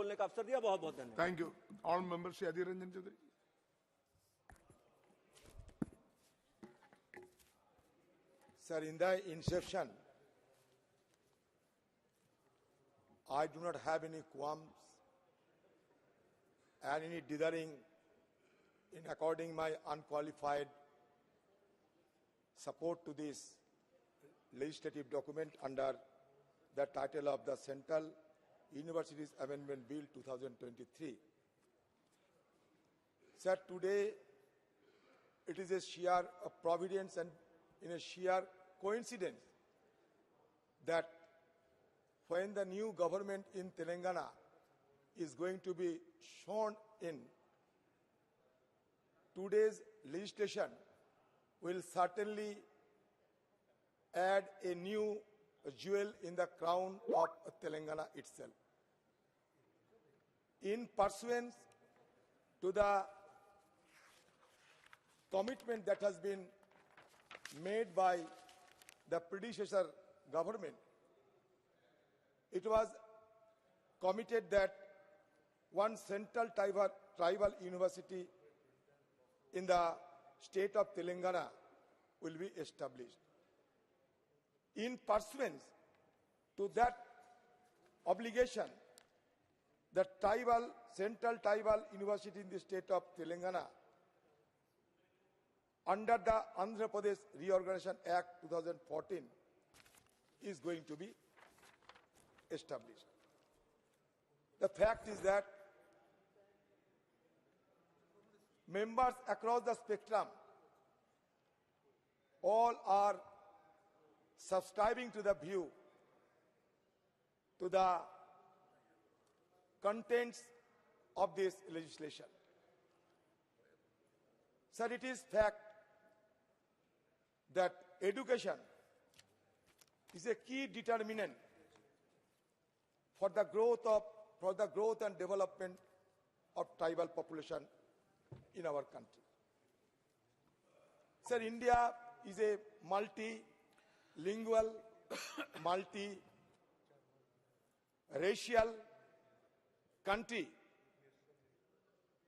बोलने का अवसर दिया। बहुत बहुत धन्यवाद। Thank you. All member Shri Adhir Ranjan Chowdhury. Sir, in the inception, I do not have any qualms and any dithering in according my unqualified support to this legislative document under the title of the Central Universities Amendment Bill 2023. Sir, today it is a sheer providence and in a sheer coincidence that when the new government in Telangana is going to be shown in, today's legislation will certainly add a new jewel in the crown of Telangana itself. In pursuance to the commitment that has been made by the predecessor government, it was committed that one central tribal university in the state of Telangana will be established. In pursuance to that obligation, the Central Tribal University in the state of Telangana, under the Andhra Pradesh Reorganization Act 2014, is going to be established. The fact is that members across the spectrum all are subscribing to the view, to the contents of this legislation. Sir, it is fact that education is a key determinant for the growth and development of tribal population in our country. Sir, India is a multilingual, multi-racial country.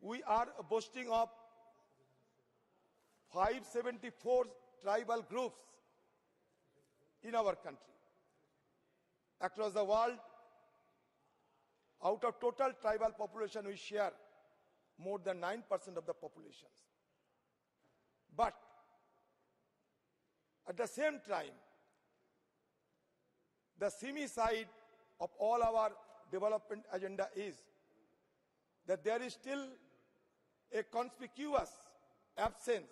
We are boasting of 574 tribal groups in our country. Across the world, out of total tribal population, we share more than 9% of the populations. But at the same time, the semi side of all our development agenda is that there is still a conspicuous absence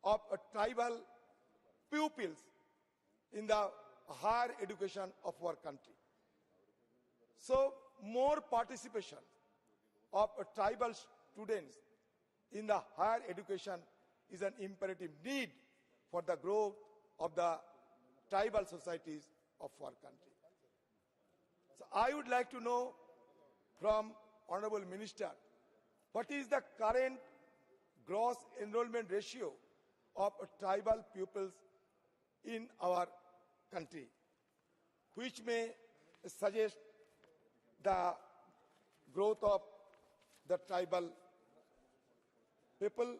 of tribal pupils in the higher education of our country. So, more participation of tribal students in the higher education is an imperative need for the growth of the tribal societies of our country. So I would like to know from Honorable Minister, what is the current gross enrollment ratio of tribal pupils in our country, which may suggest the growth of the tribal people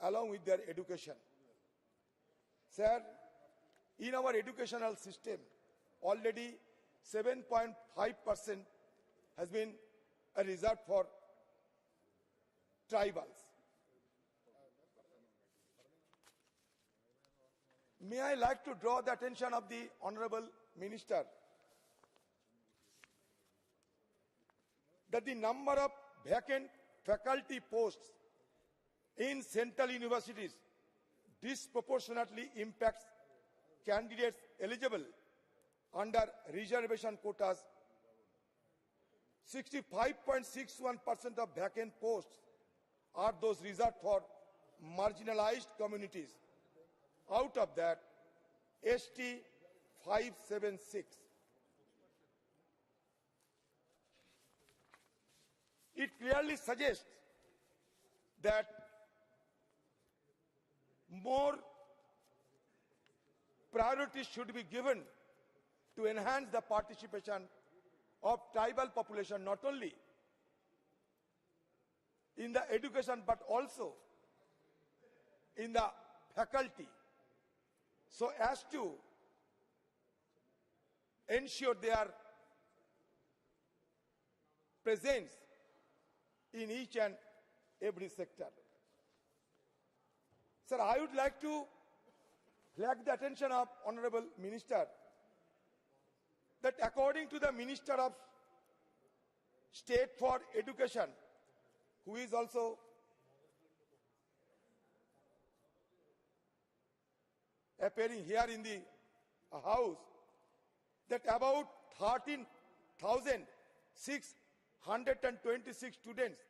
along with their education. Sir, in our educational system, already 7.5% has been reserved for tribals. May I like to draw the attention of the Honorable Minister that the number of vacant faculty posts in central universities disproportionately impacts candidates eligible under reservation quotas. 65.61% of vacant posts are those reserved for marginalized communities. Out of that, ST 576. It clearly suggests that more priority should be given to enhance the participation of tribal population, not only in the education but also in the faculty, so as to ensure their presence in each and every sector. Sir, I would like to flag the attention of Honorable Minister that according to the Minister of State for Education, who is also appearing here in the House, that about 13,626 students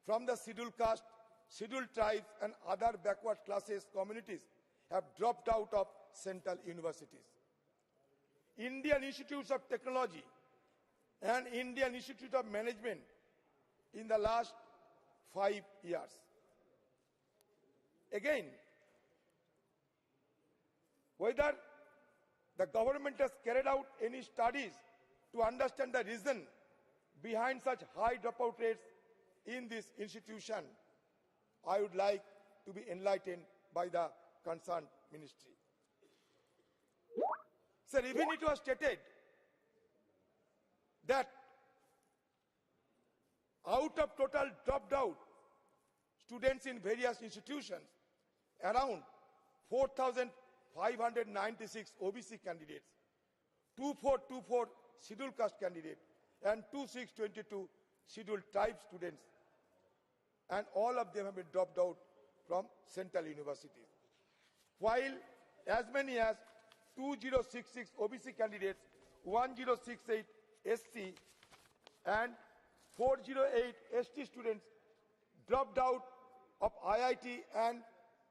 from the scheduled caste, scheduled tribes and other backward classes communities have dropped out of central universities. Indian Institutes of Technology and Indian Institute of Management in the last 5 years. Again, whether the government has carried out any studies to understand the reason behind such high dropout rates in this institution, I would like to be enlightened by the concerned ministry. Sir, even it was stated that out of total dropped out students in various institutions, around 4,596 OBC candidates, 2,424 scheduled caste candidates, and 2,622 scheduled tribe students, and all of them have been dropped out from central universities. While as many as 2,066 OBC candidates, 1,068 SC, and 408 ST students dropped out of IIT, and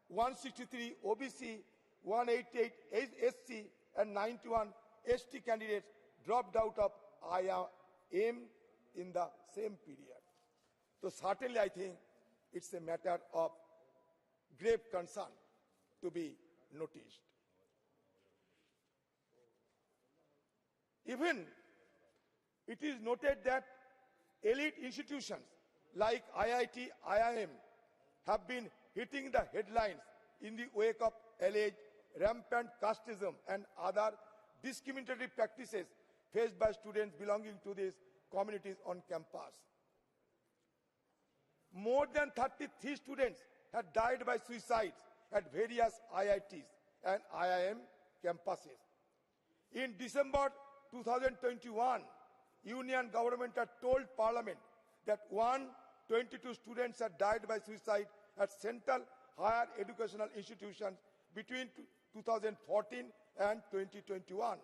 163 OBC, 188 SC, and 91 ST candidates dropped out of IIM in the same period. So certainly I think it's a matter of grave concern to be noticed. Even it is noted that elite institutions like IIT, IIM have been hitting the headlines in the wake of alleged rampant casteism and other discriminatory practices faced by students belonging to these communities on campus. More than 33 students had died by suicide at various IITs and IIM campuses. In December 2021, Union government had told Parliament that 122 students had died by suicide at central higher educational institutions between 2014 and 2021.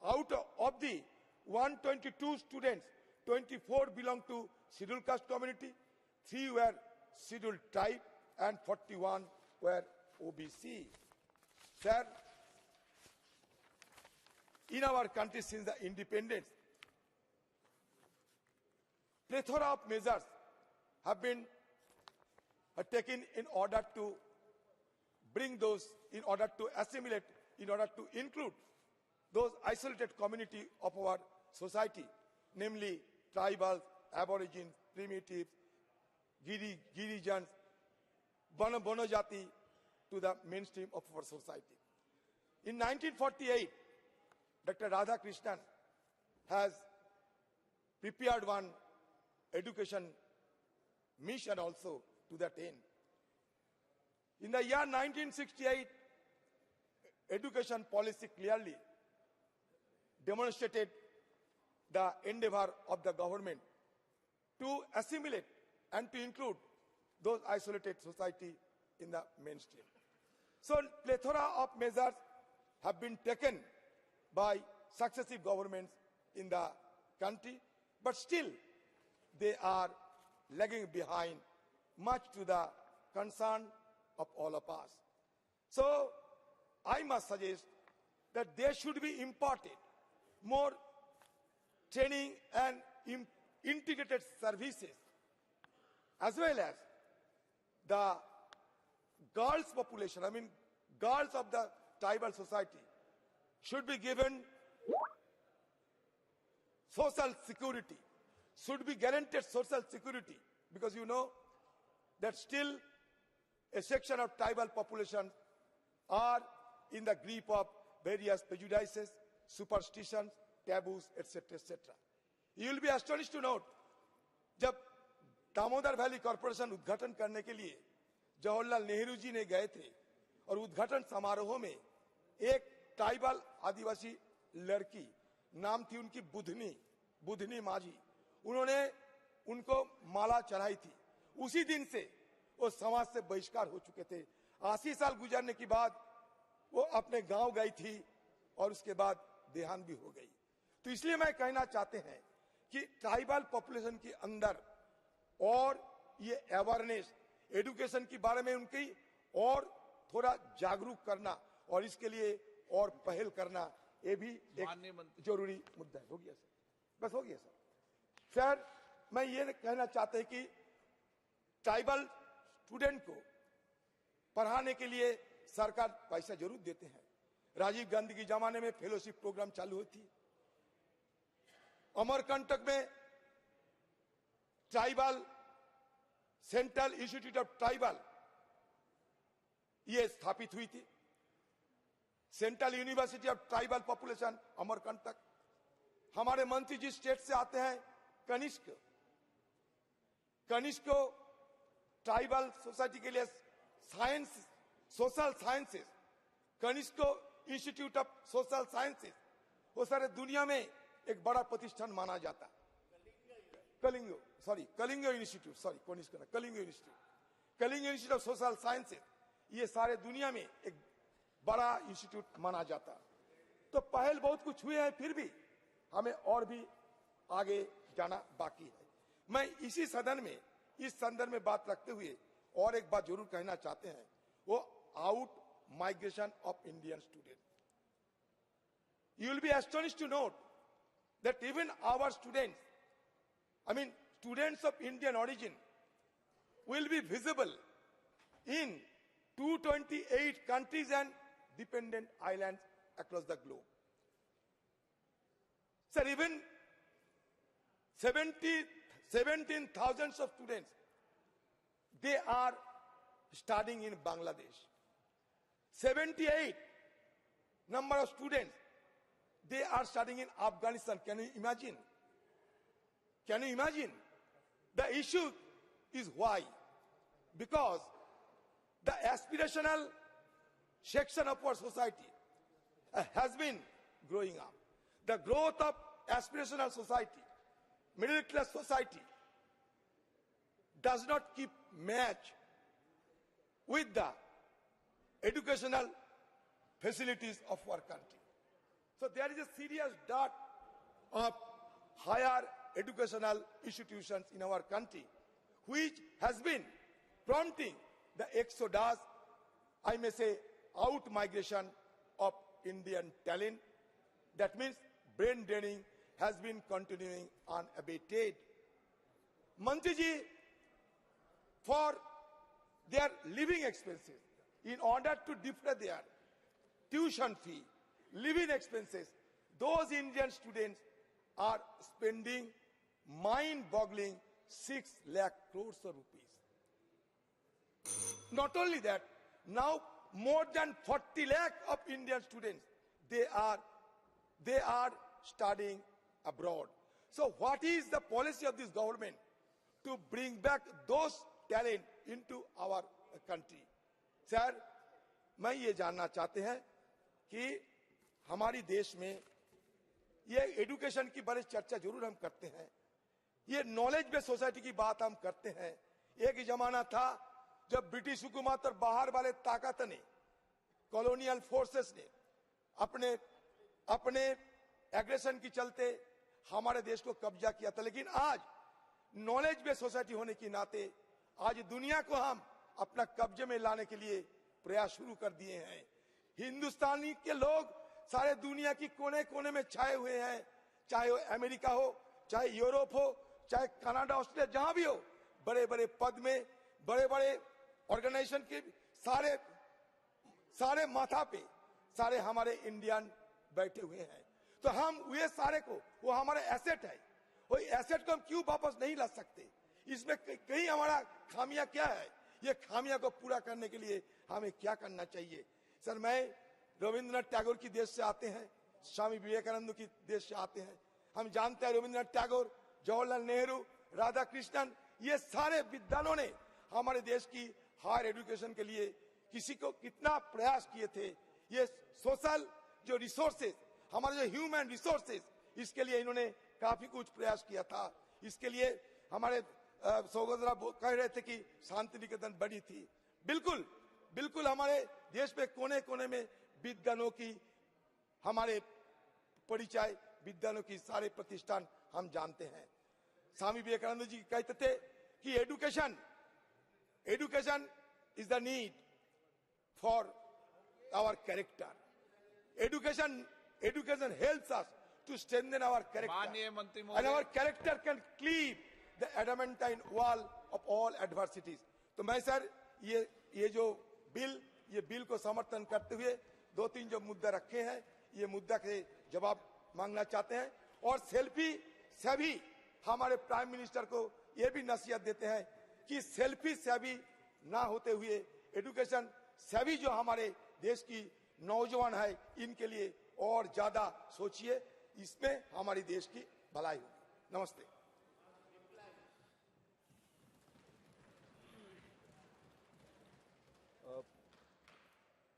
Out of the 122 students, 24 belong to scheduled caste community, 3 were scheduled tribe, and 41 were OBC. Sir, in our country since the independence, plethora of measures have been taken in order to bring those, in order to assimilate, in order to include those isolated community of our society, namely tribals, aborigines, primitives, Girijans, Bonojati, to the mainstream of our society. In 1948, Dr. Radhakrishnan has prepared one education mission also to that end. In the year 1968, education policy clearly demonstrated the endeavor of the government to assimilate and to include those isolated society in the mainstream. So, plethora of measures have been taken by successive governments in the country, but still they are lagging behind, much to the concern of all of us. So, I must suggest that there should be imparted more training and integrated services, as well as the girls' population, I mean girls of the tribal society, should be given social security, should be guaranteed social security, because you know that still a section of tribal population are in the grip of various prejudices, superstitions, taboos, etc., etc. You will be astonished to note, जब Damodar valley corporation उद्घाटन करने के लिए जवाहरलाल नेहरू जी ने गए थे और उद्घाटन समारोह में एक ट्राइबल आदिवासी लड़की, नाम थी उनकी बुधनी माझी, उन्होंने उनको माला चढ़ाई थी। उसी दिन से वो समाज से बहिष्कार हो चुके थे। 80 साल गुजरने के बाद वो अपने गांव गई थी और उसके बाद देहांत भी हो गई। तो इसलिए मैं कहना चाहते हैं कि ट्राइबल पॉपुलेशन के अंदर और ये अवेयरनेस, एजुकेशन के बारे में उनकी और थोड़ा जागरूक करना और इसके लिए और पहल करना, ये भी एक जरूरी मुद्दा है। हो गया सर, बस हो गया सर। सर, मैं ये कहना चाहते हैं कि ट्राइबल स्टूडेंट को पढ़ाने के लिए सरकार पैसा जरूर देते हैं। राजीव गांधी के जमाने में फेलोशिप प्रोग्राम चालू हुई थी। अमरकंटक में tribal central institute of tribal ये स्थापित हुई थी। Central university of tribal population Amarkantak. हमारे मंत्री जी स्टेट से आते हैं, कनिष्क ट्राइबल सोसाइटी के लिए science, social sciences, Kanishka institute of social sciences, वो सारे दुनिया में एक बड़ा प्रतिष्ठान माना जाता है। Kalinga institute of social sciences, ये सारे दुनिया में एक बड़ा इंस्टीट्यूट माना जाता है। तो पहल बहुत कुछ हुए हैं, फिर भी हमें और भी आगे जाना बाकी है। मैं इसी सदन में इस संदर्भ में बात रखते हुए और एक बात जरूर कहना चाहते हैं, वो out migration of Indian student. You will be astonished to note that even our students, students of Indian origin, will be visible in 228 countries and dependent islands across the globe. Sir, even 17,000 of students, they are studying in Bangladesh. 78 number of students, they are studying in Afghanistan. Can you imagine? Can you imagine? The issue is why? Because the aspirational section of our society has been growing up. The growth of aspirational society, middle class society, does not keep match with the educational facilities of our country. So there is a serious dearth of higher educational institutions in our country, which has been prompting the exodus, I may say, out migration of Indian talent. That means brain draining has been continuing unabated. Mantri ji, for their living expenses, in order to defray their tuition fee, living expenses, those Indian students are spending mind-boggling 6 lakh crores of rupees. Not only that, now more than 40 lakh of Indian students, they are studying abroad. So what is the policy of this government to bring back those talent into our country? Sir, मैं ये जानना चाहते हैं कि हमारी देश में ये एजुकेशन की बड़ी चर्चा जरूर हम करते हैं, ये नॉलेज बेस्ड सोसाइटी की बात हम करते हैं। एक जमाना था जब ब्रिटिश हुकूमत और बाहर वाले ताकत ने, कॉलोनियल फोर्सेस ने अपने एग्रेशन के चलते हमारे देश को कब्जा किया था। लेकिन आज नॉलेज बेस्ड सोसाइटी होने के नाते आज दुनिया को हम अपना कब्जे में लाने के लिए प्रयास शुरू कर दिए हैं। हिंदुस्तानी के लोग सारे दुनिया की कोने कोने में छाए हुए हैं, चाहे वो अमेरिका हो, चाहे यूरोप हो, चाहे कनाडा, ऑस्ट्रेलिया, जहां भी हो, बड़े बड़े पद में, बड़े बड़े ऑर्गेनाइजेशन के सारे माथा पे सारे हमारे इंडियन बैठे हुए हैं। तो हम वे सारे को, वो हमारा एसेट है, वो एसेट को हम क्यों वापस नहीं ला सकते? इसमें कहीं हमारा खामियां क्या है? ये खामियां को पूरा करने के लिए हमें क्या करना चाहिए? सर, मैं रविंद्रनाथ टैगोर की देश से आते हैं, स्वामी विवेकानंद की देश से आते हैं। हम जानते हैं रविंद्रनाथ टैगोर, जवाहरलाल नेहरू, राधा कृष्णन, ये सारे विद्वानों ने हमारे देश की हायर एजुकेशन के लिए किसी को कितना प्रयास किए थे। ये सोशल जो रिसोर्सेज, हमारे जो ह्यूमन रिसोर्सेज, इसके लिए इन्होंने काफी कुछ प्रयास किया था। इसके लिए हमारे सौगोदरा कह रहे थे कि शांति निकेतन बड़ी थी। बिल्कुल बिल्कुल, हमारे देश में कोने कोने में विद्वानों की हमारे परिचय, विद्वानों की सारे प्रतिष्ठान हम जानते हैं। स्वामी विवेकानंद जी कहते थे कि education is the need for our character. Education helps us to strengthen our character, and our character can cleave the adamantine wall of all adversities. तो मैं सर ये जो बिल को समर्थन करते हुए दो तीन जो मुद्दा रखे हैं, ये मुद्दा के जवाब मांगना चाहते हैं। और सेल्फी से भी हमारे प्राइम मिनिस्टर को ये भी नसीहत देते हैं कि सेल्फी से भी ना होते हुए एजुकेशन से भी जो हमारे देश की नौजवान है, इनके लिए और ज्यादा सोचिए, इसमें हमारी देश की भलाई होगी। नमस्ते।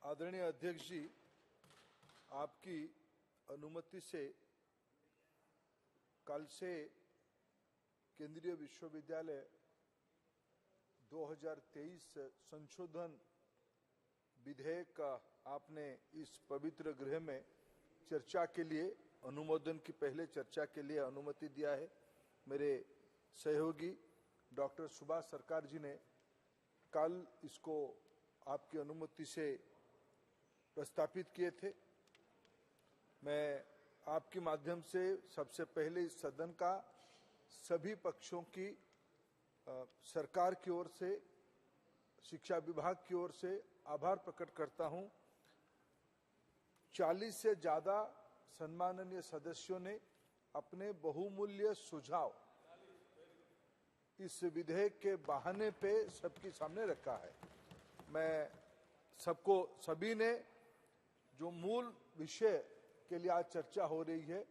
आदरणीय अध्यक्ष जी, आपकी अनुमति से कल से केंद्रीय विश्वविद्यालय 2023 संशोधन विधेयक आपने इस पवित्र गृह में चर्चा के लिए, अनुमोदन की पहले चर्चा के लिए अनुमति दिया है। मेरे सहयोगी डॉक्टर सुभाष सरकार जी ने कल इसको आपकी अनुमति से प्रस्तापित किए थे। मैं आपके माध्यम से सबसे पहले इस सदन का सभी पक्षों की, सरकार की ओर से, शिक्षा विभाग की ओर से आभार प्रकट करता हूं। 40 से ज्यादा सम्माननीय सदस्यों ने अपने बहुमूल्य सुझाव इस विधेयक के बहाने पे सबके सामने रखा है। मैं सभी ने जो मूल विषय के लिए आज चर्चा हो रही है,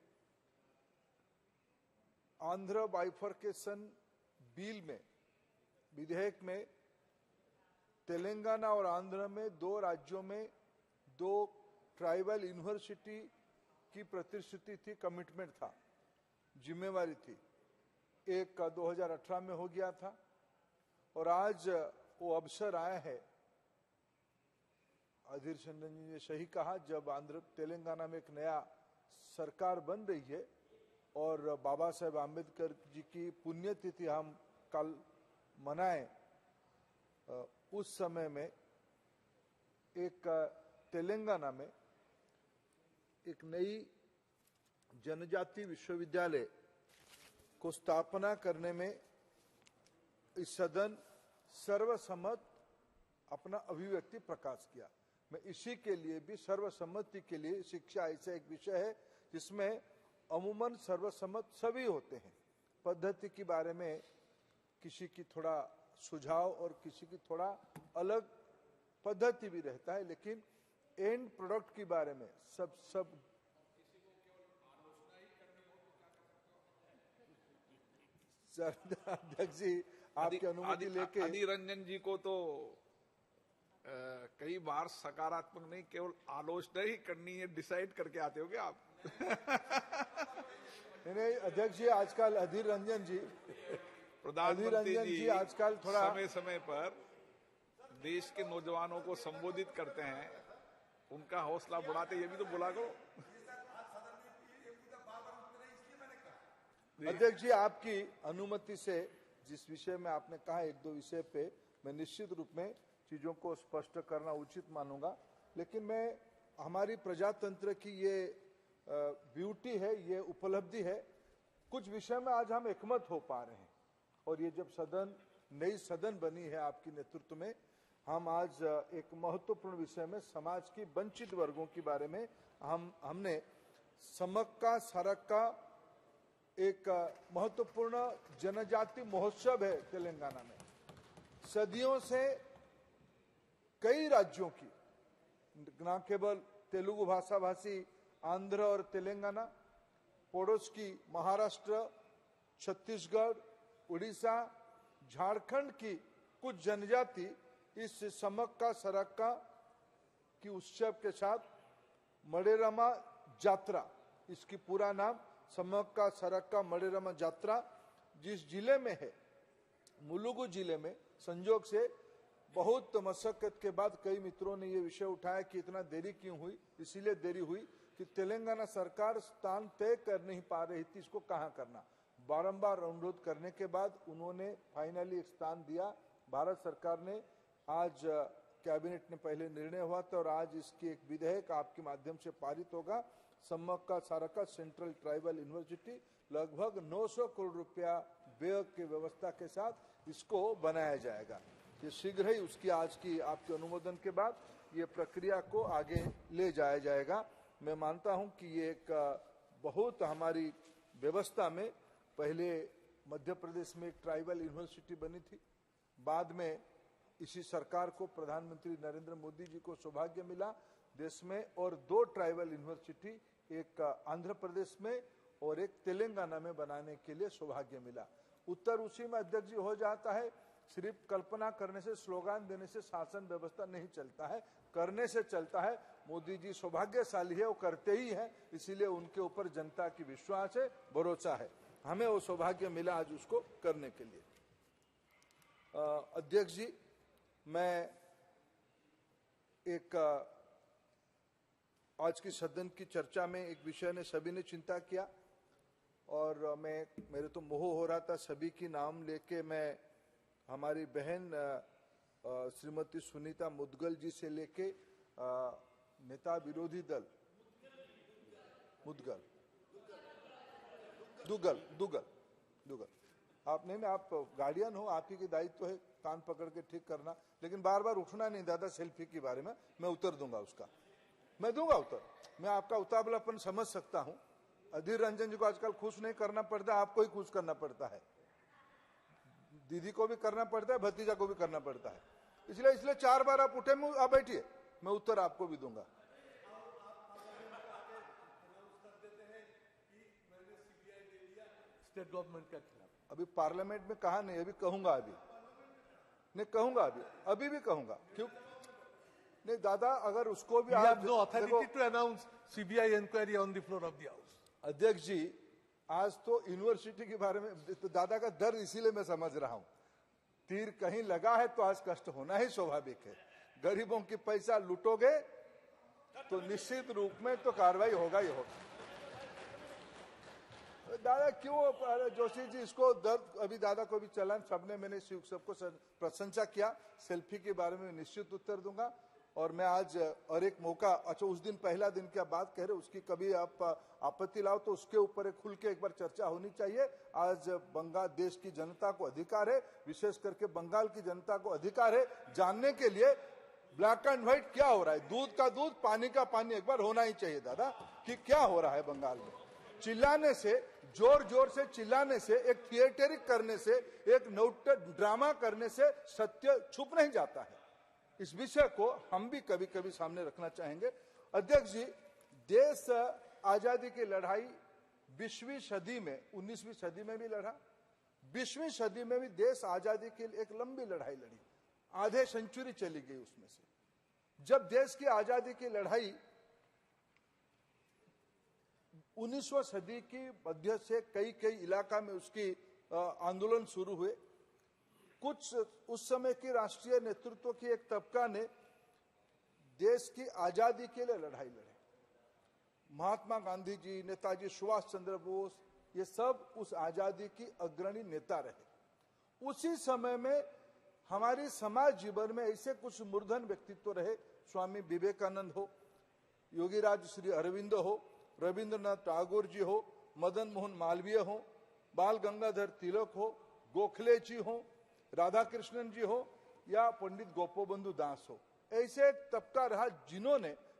आंध्र बाइफर्केशन बिल में, विधेयक में तेलंगाना और आंध्र में, दो राज्यों में 2 ट्राइबल यूनिवर्सिटी की प्रतिश्रुति थी, कमिटमेंट था, जिम्मेवारी थी। एक का 2018 में हो गया था और आज वो अवसर आया है। अधीर चंदन जी ने सही कहा, जब आंध्र तेलंगाना में एक नया सरकार बन रही है और बाबा साहेब आम्बेडकर जी की पुण्यतिथि हम कल मनाएं, उस समय में एक तेलंगाना में एक नई जनजाति विश्वविद्यालय को स्थापना करने में इस सदन सर्वसम्मत अपना अभिव्यक्ति प्रकाश किया। मैं इसी के लिए भी सर्वसम्मति के लिए, शिक्षा ऐसा एक विषय है जिसमें अमूमन सर्वसम्मत सभी होते हैं। पद्धति के बारे में किसी की थोड़ा सुझाव और किसी की थोड़ा अलग पद्धति भी रहता है, लेकिन एंड प्रोडक्ट के बारे में सब अध्यक्ष जी आपकी अनुमति लेके अधीर रंजन जी को तो कई बार सकारात्मक नहीं, केवल आलोचना ही करनी है, डिसाइड करके आते होगे आप। नहीं अध्यक्ष जी, आजकल अधीर रंजन जी प्रधानमंत्री जी आजकल थोड़ा समय समय पर देश के नौजवानों को संबोधित करते हैं, उनका हौसला बढ़ाते, ये भी तो बोला करो। अध्यक्ष जी, आपकी अनुमति से जिस विषय में आपने कहा, 1-2 विषय पे मैं निश्चित रूप में चीजों को स्पष्ट करना उचित मानूंगा, लेकिन मैं हमारी प्रजातंत्र की ये ब्यूटी है, ये उपलब्धि है, कुछ विषय में आज हम एकमत हो पा रहे हैं। और ये जब नई सदन बनी है आपके नेतृत्व में, हम आज एक महत्वपूर्ण विषय में समाज की वंचित वर्गों के बारे में हमने समक्का सरक्का एक महत्वपूर्ण जनजाति महोत्सव है तेलंगाना में। सदियों से कई राज्यों की, न केवल तेलुगु भाषा भाषी आंध्र और तेलंगाना, पड़ोस की महाराष्ट्र, छत्तीसगढ़, उड़ीसा, झारखंड की कुछ जनजाति इस समक्का सरक्का की उत्सव के साथ मडेरमा जात्रा, इसकी पूरा नाम समक्का सरक्का मडेरमा जात्रा, जिस जिले में है, मुलुगु जिले में, संजोग से बहुत मशक्कत के बाद कई मित्रों ने ये विषय उठाया कि इतना देरी क्यों हुई। इसीलिए देरी हुई कि तेलंगाना सरकार स्थान तय कर नहीं पा रही थी इसको कहां करना। बारंबार अनुरोध करने के बाद उन्होंने फाइनली एक स्थान दिया। भारत सरकार ने आज कैबिनेट ने पहले निर्णय हुआ था और आज इसकी एक विधेयक आपके माध्यम से पारित होगा। समक्का सरक्का सेंट्रल ट्राइबल यूनिवर्सिटी लगभग 900 करोड़ रुपया व्यय की व्यवस्था के साथ इसको बनाया जाएगा। ये शीघ्र ही उसकी आज की आपके अनुमोदन के बाद ये प्रक्रिया को आगे ले जाया जाएगा। मैं मानता हूं कि ये एक बहुत हमारी व्यवस्था में, पहले मध्य प्रदेश में एक ट्राइबल यूनिवर्सिटी बनी थी, बाद में इसी सरकार को, प्रधानमंत्री नरेंद्र मोदी जी को सौभाग्य मिला देश में और 2 ट्राइबल यूनिवर्सिटी, एक आंध्र प्रदेश में और एक तेलंगाना में बनाने के लिए सौभाग्य मिला। उत्तर उसी में अध्यक्ष जी हो जाता है। सिर्फ कल्पना करने से, स्लोगन देने से शासन व्यवस्था नहीं चलता है, करने से चलता है। मोदी जी सौभाग्यशाली है, वो करते ही हैं, इसीलिए उनके ऊपर जनता की विश्वास है, भरोसा है। हमें वो सौभाग्य मिला आज उसको करने के लिए। अध्यक्ष जी, मैं एक आज की सदन की चर्चा में एक विषय ने सभी ने चिंता किया और मेरे तो मोह हो रहा था सभी की नाम लेके। मैं हमारी बहन श्रीमती सुनीता मुदगल जी से लेके नेता विरोधी दल दुगल आप नहीं, आप गार्डियन हो, आप ही के दायित्व है कान पकड़ के ठीक करना, लेकिन बार बार उठना नहीं दादा। सेल्फी के बारे में मैं उत्तर दूंगा, उसका मैं दूंगा उत्तर। मैं आपका उतावलापन समझ सकता हूं। अधीर रंजन जी को आजकल खुश नहीं करना पड़ता, आपको ही खुश करना पड़ता है। दीदी को भी करना पड़ता है, भतीजा को भी करना पड़ता है। इसलिए 4 बार आप उठे, आप बैठिए, मैं उत्तर आपको भी दूंगा। स्टेट गवर्नमेंट के खिलाफ अभी पार्लियामेंट में कहा नहीं, अभी कहूंगा, अभी भी कहूंगा। क्यों नहीं दादा, अगर उसको भी आप no authority to announce CBI inquiry on the floor of the house. अध्यक्ष जी, आज तो यूनिवर्सिटी के बारे में तो दादा का दर्द इसीलिए मैं समझ रहा हूं। तीर कहीं लगा है तो आज कष्ट होना ही स्वाभाविक है। गरीबों की पैसा लूटोगे तो निश्चित रूप में तो कार्रवाई होगा ही होगा। दादा क्यों जोशी जी, इसको दर्द अभी दादा को भी चलन, सबने मैंने सबको प्रशंसा किया। सेल्फी के बारे में निश्चित उत्तर दूंगा। और मैं आज और एक मौका, अच्छा उस दिन पहला दिन की आप बात कह रहे, उसकी कभी आप आपत्ति लाओ तो उसके ऊपर खुल के एक बार चर्चा होनी चाहिए। आज बंगाल देश की जनता को अधिकार है, विशेष करके बंगाल की जनता को अधिकार है जानने के लिए ब्लैक एंड व्हाइट क्या हो रहा है, दूध का दूध, पानी का पानी एक बार होना ही चाहिए दादा, कि क्या हो रहा है बंगाल में। चिल्लाने से, जोर जोर से चिल्लाने से, एक थिएटरिक करने से, एक ड्रामा करने से सत्य छुप नहीं जाता है। इस विषय को हम भी कभी कभी सामने रखना चाहेंगे। अध्यक्ष जी, देश आजादी की लड़ाई 20वीं सदी में, 19वीं सदी में भी लड़ा, 20वीं सदी में भी देश आजादी के लिए एक लंबी लड़ाई लड़ी, आधे सेंचुरी चली गई उसमें से। जब देश की आजादी की लड़ाई 19वीं सदी की मध्य से कई इलाका में उसकी आंदोलन शुरू हुए। कुछ उस समय की राष्ट्रीय नेतृत्व की एक तबका ने देश की आजादी के लिए लड़ाई लड़ी। महात्मा गांधी जी, नेताजी सुभाष चंद्र बोस, ये सब उस आजादी की अग्रणी नेता रहे। उसी समय में हमारी समाज जीवन में ऐसे कुछ मूर्धन व्यक्तित्व रहे, स्वामी विवेकानंद हो, योगीराज श्री अरविंद हो, रविंद्रनाथ टैगोर जी हो, मदन मोहन मालवीय हो, बाल गंगाधर तिलक हो, गोखले जी हो, राधा कृष्णन जी हो या पंडित गोपबंधु दास हो। ऐसे एक तबका रहा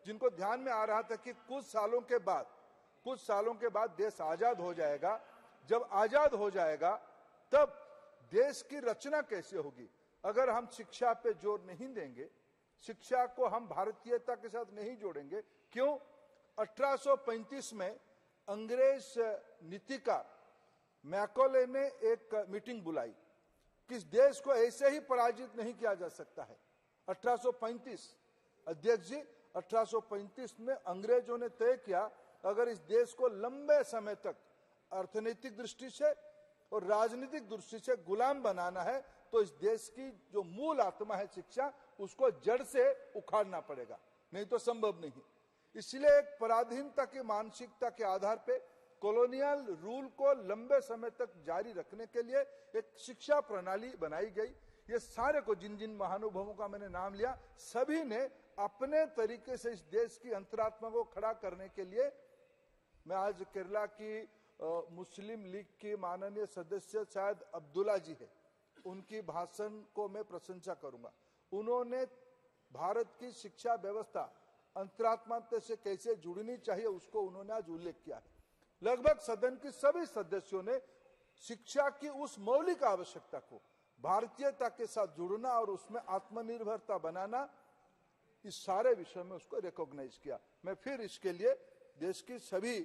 जिनको ध्यान में आ रहा था कि कुछ सालों के बाद कुछ सालों के बाद देश आजाद हो जाएगा। जब आजाद हो जाएगा तब देश की रचना कैसे होगी? अगर हम शिक्षा पे जोर नहीं देंगे, शिक्षा को हम भारतीयता के साथ नहीं जोड़ेंगे। क्यों? 1835 में अंग्रेज नीतिकार मैकॉले ने एक मीटिंग बुलाई कि इस देश को ऐसे ही पराजित नहीं किया जा सकता है। 1835 अध्यक्ष जी, 1835 में अंग्रेजों ने तय किया अगर इस देश को लंबे समय तक अर्थनैतिक दृष्टि से और राजनीतिक दृष्टि से गुलाम बनाना है तो इस देश की जो मूल आत्मा है शिक्षा, उसको जड़ से उखाड़ना पड़ेगा, नहीं तो संभव नहीं। इसलिए एक पराधीनता की मानसिकता के आधार पे कॉलोनियल रूल को लंबे समय तक जारी रखने के लिए एक शिक्षा प्रणाली बनाई गई। ये सारे को जिन जिन महानुभावों का मैंने नाम लिया, सभी ने अपने तरीके से इस देश की अंतरात्मा को खड़ा करने के लिए, मैं आज केरला की मुस्लिम लीग की माननीय सदस्य शायद अब्दुल्ला जी है, उनकी भाषण को मैं प्रशंसा करूंगा। उन्होंने भारत की शिक्षा व्यवस्था अंतरात्मा से कैसे जुड़नी चाहिए उसको उन्होंने आज उल्लेख किया है। लगभग सदन के सभी सदस्यों ने शिक्षा की उस मौलिक आवश्यकता को भारतीयता के साथ जुड़ना और उसमें आत्मनिर्भरता बनाना, इस सारे विषय में उसको रिकॉग्नाइज किया। मैं फिर इसके लिए देश की सभी,